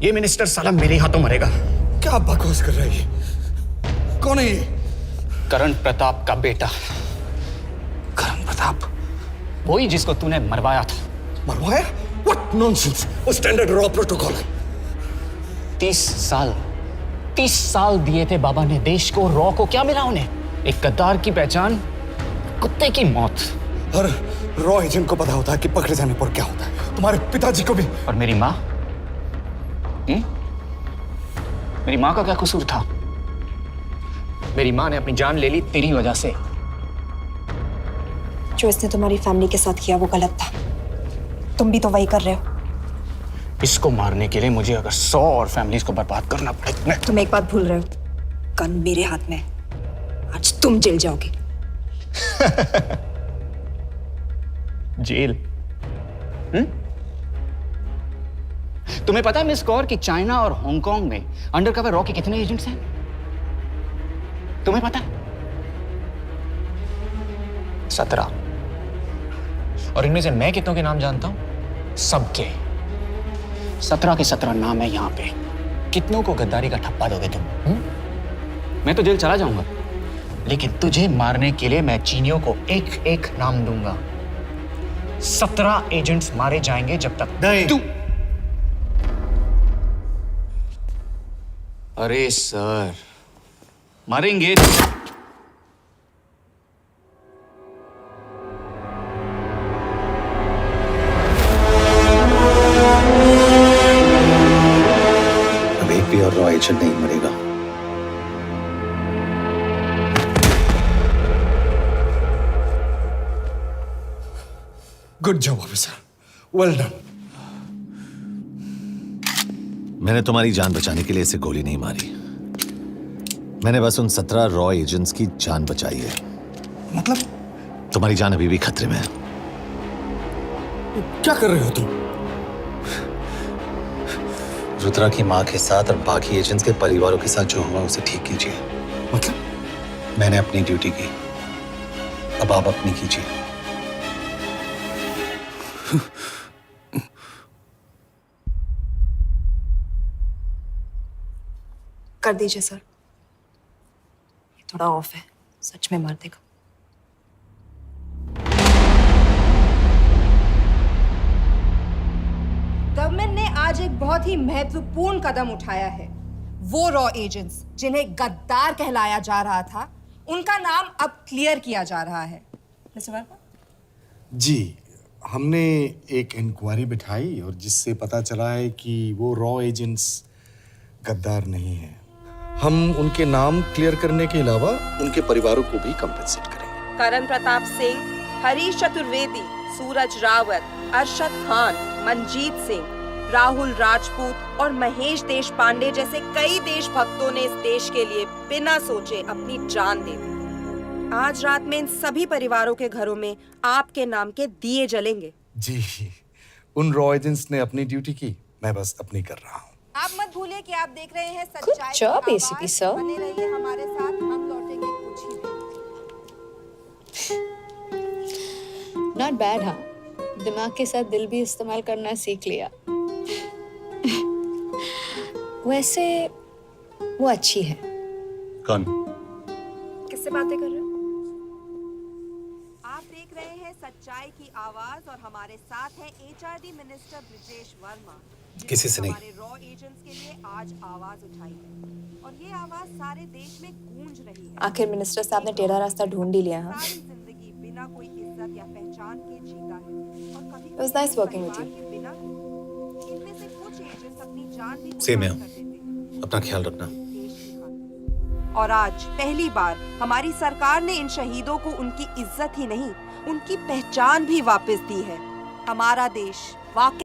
ये minister साला मेरे हाथों मरेगा। क्या बकवास कर रही है? कौन है ये? करण प्रताप का बेटा। करण प्रताप? वही जिसको तूने मरवाया था। मरवाया? What nonsense! वो स्टैंडर्ड रॉ प्रोटोकॉल है। 30 साल दिए थे बाबा ने देश को। रॉ को क्या मिला उन्हें? एक गद्दार की पहचान, कुत्ते की मौत। हर रॉ एजेंट को पता होता है कि पकड़े जाने पर क्या होता है। तुम्हारे पिताजी को भी। और मेरी माँ? मेरी माँ का क्या कसूर था? मेरी माँ ने अपनी जान ले ली तेरी वजह से। जो इसने तुम्हारी फैमिली के साथ किया वो गलत था। तुम भी तो वही कर रहे हो। इसको मारने के लिए मुझे अगर 100 और फैमिलीज को बर्बाद करना पड़े। तुम एक बात भूल रहे हो, गन मेरे हाथ में। आज तुम जेल जाओगे। जेल? तुम्हें पता है मिस कौर कि चाइना और हांगकांग में अंडरकवर रॉ के कितने एजेंट्स हैं? तुम्हें पता है? 17। और इनमें से मैं कितनों के नाम जानता हूं? सबके। 17 के 17 नाम है यहां पे। कितनों को गद्दारी का ठप्पा दोगे तुम? मैं तो जेल चला जाऊंगा, लेकिन तुझे मारने के लिए मैं चीनियों को एक एक नाम दूंगा। 17 एजेंट्स मारे जाएंगे जब तक नहीं। तू। अरे सर, मारेंगे। अब एक भी और रॉ एजेंट नहीं मरेगा। Good job officer, well done. मैंने तुम्हारी जान बचाने के लिए इसे गोली नहीं मारी। मैंने बस उन 17 रॉ एजेंट्स की जान बचाई है। मतलब? तुम्हारी जान अभी भी खतरे में है। क्या कर रहे हो तुम? रुद्रा की माँ के साथ और बाकी एजेंट्स के परिवारों के साथ जो हुआ उसे ठीक कीजिए। मतलब? मैंने अपनी ड्यूटी की, अब आप अपनी कीजिए। कर दीजिए सर, ये थोड़ा ऑफ है, सच में मार देगा। गवर्नमेंट ने आज एक बहुत ही महत्वपूर्ण कदम उठाया है। वो रॉ एजेंट्स जिन्हें गद्दार कहलाया जा रहा था, उनका नाम अब क्लियर किया जा रहा है। मिस्टर वर्मा? जी, हमने एक इंक्वायरी बिठाई और जिससे पता चला है कि वो रॉ एजेंट्स गद्दार नहीं हैं। हम उनके नाम क्लियर करने के अलावा उनके परिवारों को भी कंपेंसेट करेंगे। करण प्रताप सिंह, हरीश चतुर्वेदी, सूरज रावत, अरशद खान, मनजीत सिंह, राहुल राजपूत और महेश देश पांडे जैसे कई देशभक्तों ने इस देश के लिए बिना सोचे अपनी जान दे दी। आज रात में इन सभी परिवारों के घरों में आपके नाम के दिए जलेंगे। जी, उन रॉ एजेंट्स ने अपनी ड्यूटी की, मैं बस अपनी कर रहा हूँ। आप मत भूलिए कि आप देख रहे हैं सच्चाई job, की ACP आवाज। sir. बने रहिए हमारे साथ, हम लौटेंगे कुछ ही देर। नॉट बैड, हाँ। दिमाग के साथ दिल भी इस्तेमाल करना सीख लिया। वैसे वो अच्छी है। कौन? किससे बातें कर रहे हो? आप देख रहे हैं सच्चाई की आवाज और हमारे साथ है HRD मिनिस्टर ब्रिजेश वर्मा। किसी से नहीं। हमारे रॉ एजेंट्स के लिए आज आवाज उठाई है और ये आवाज सारे देश में गूंज रही है। आखिर मिनिस्टर साहब ने टेढ़ा रास्ता ढूंढ ही लिया। सारी जिंदगी बिना कोई इज्जत या पहचान के जीता है और कभी It was nice working with you. बिना इनमें से कुछ एजेंट्स अपनी जान भी सेम है। अपना ख्याल रखना। और आज पहली बार हमारी सरकार ने इन शहीदों को उनकी इज्जत ही नहीं, उनकी पहचान भी वापस दी है। हमारा देश वाकई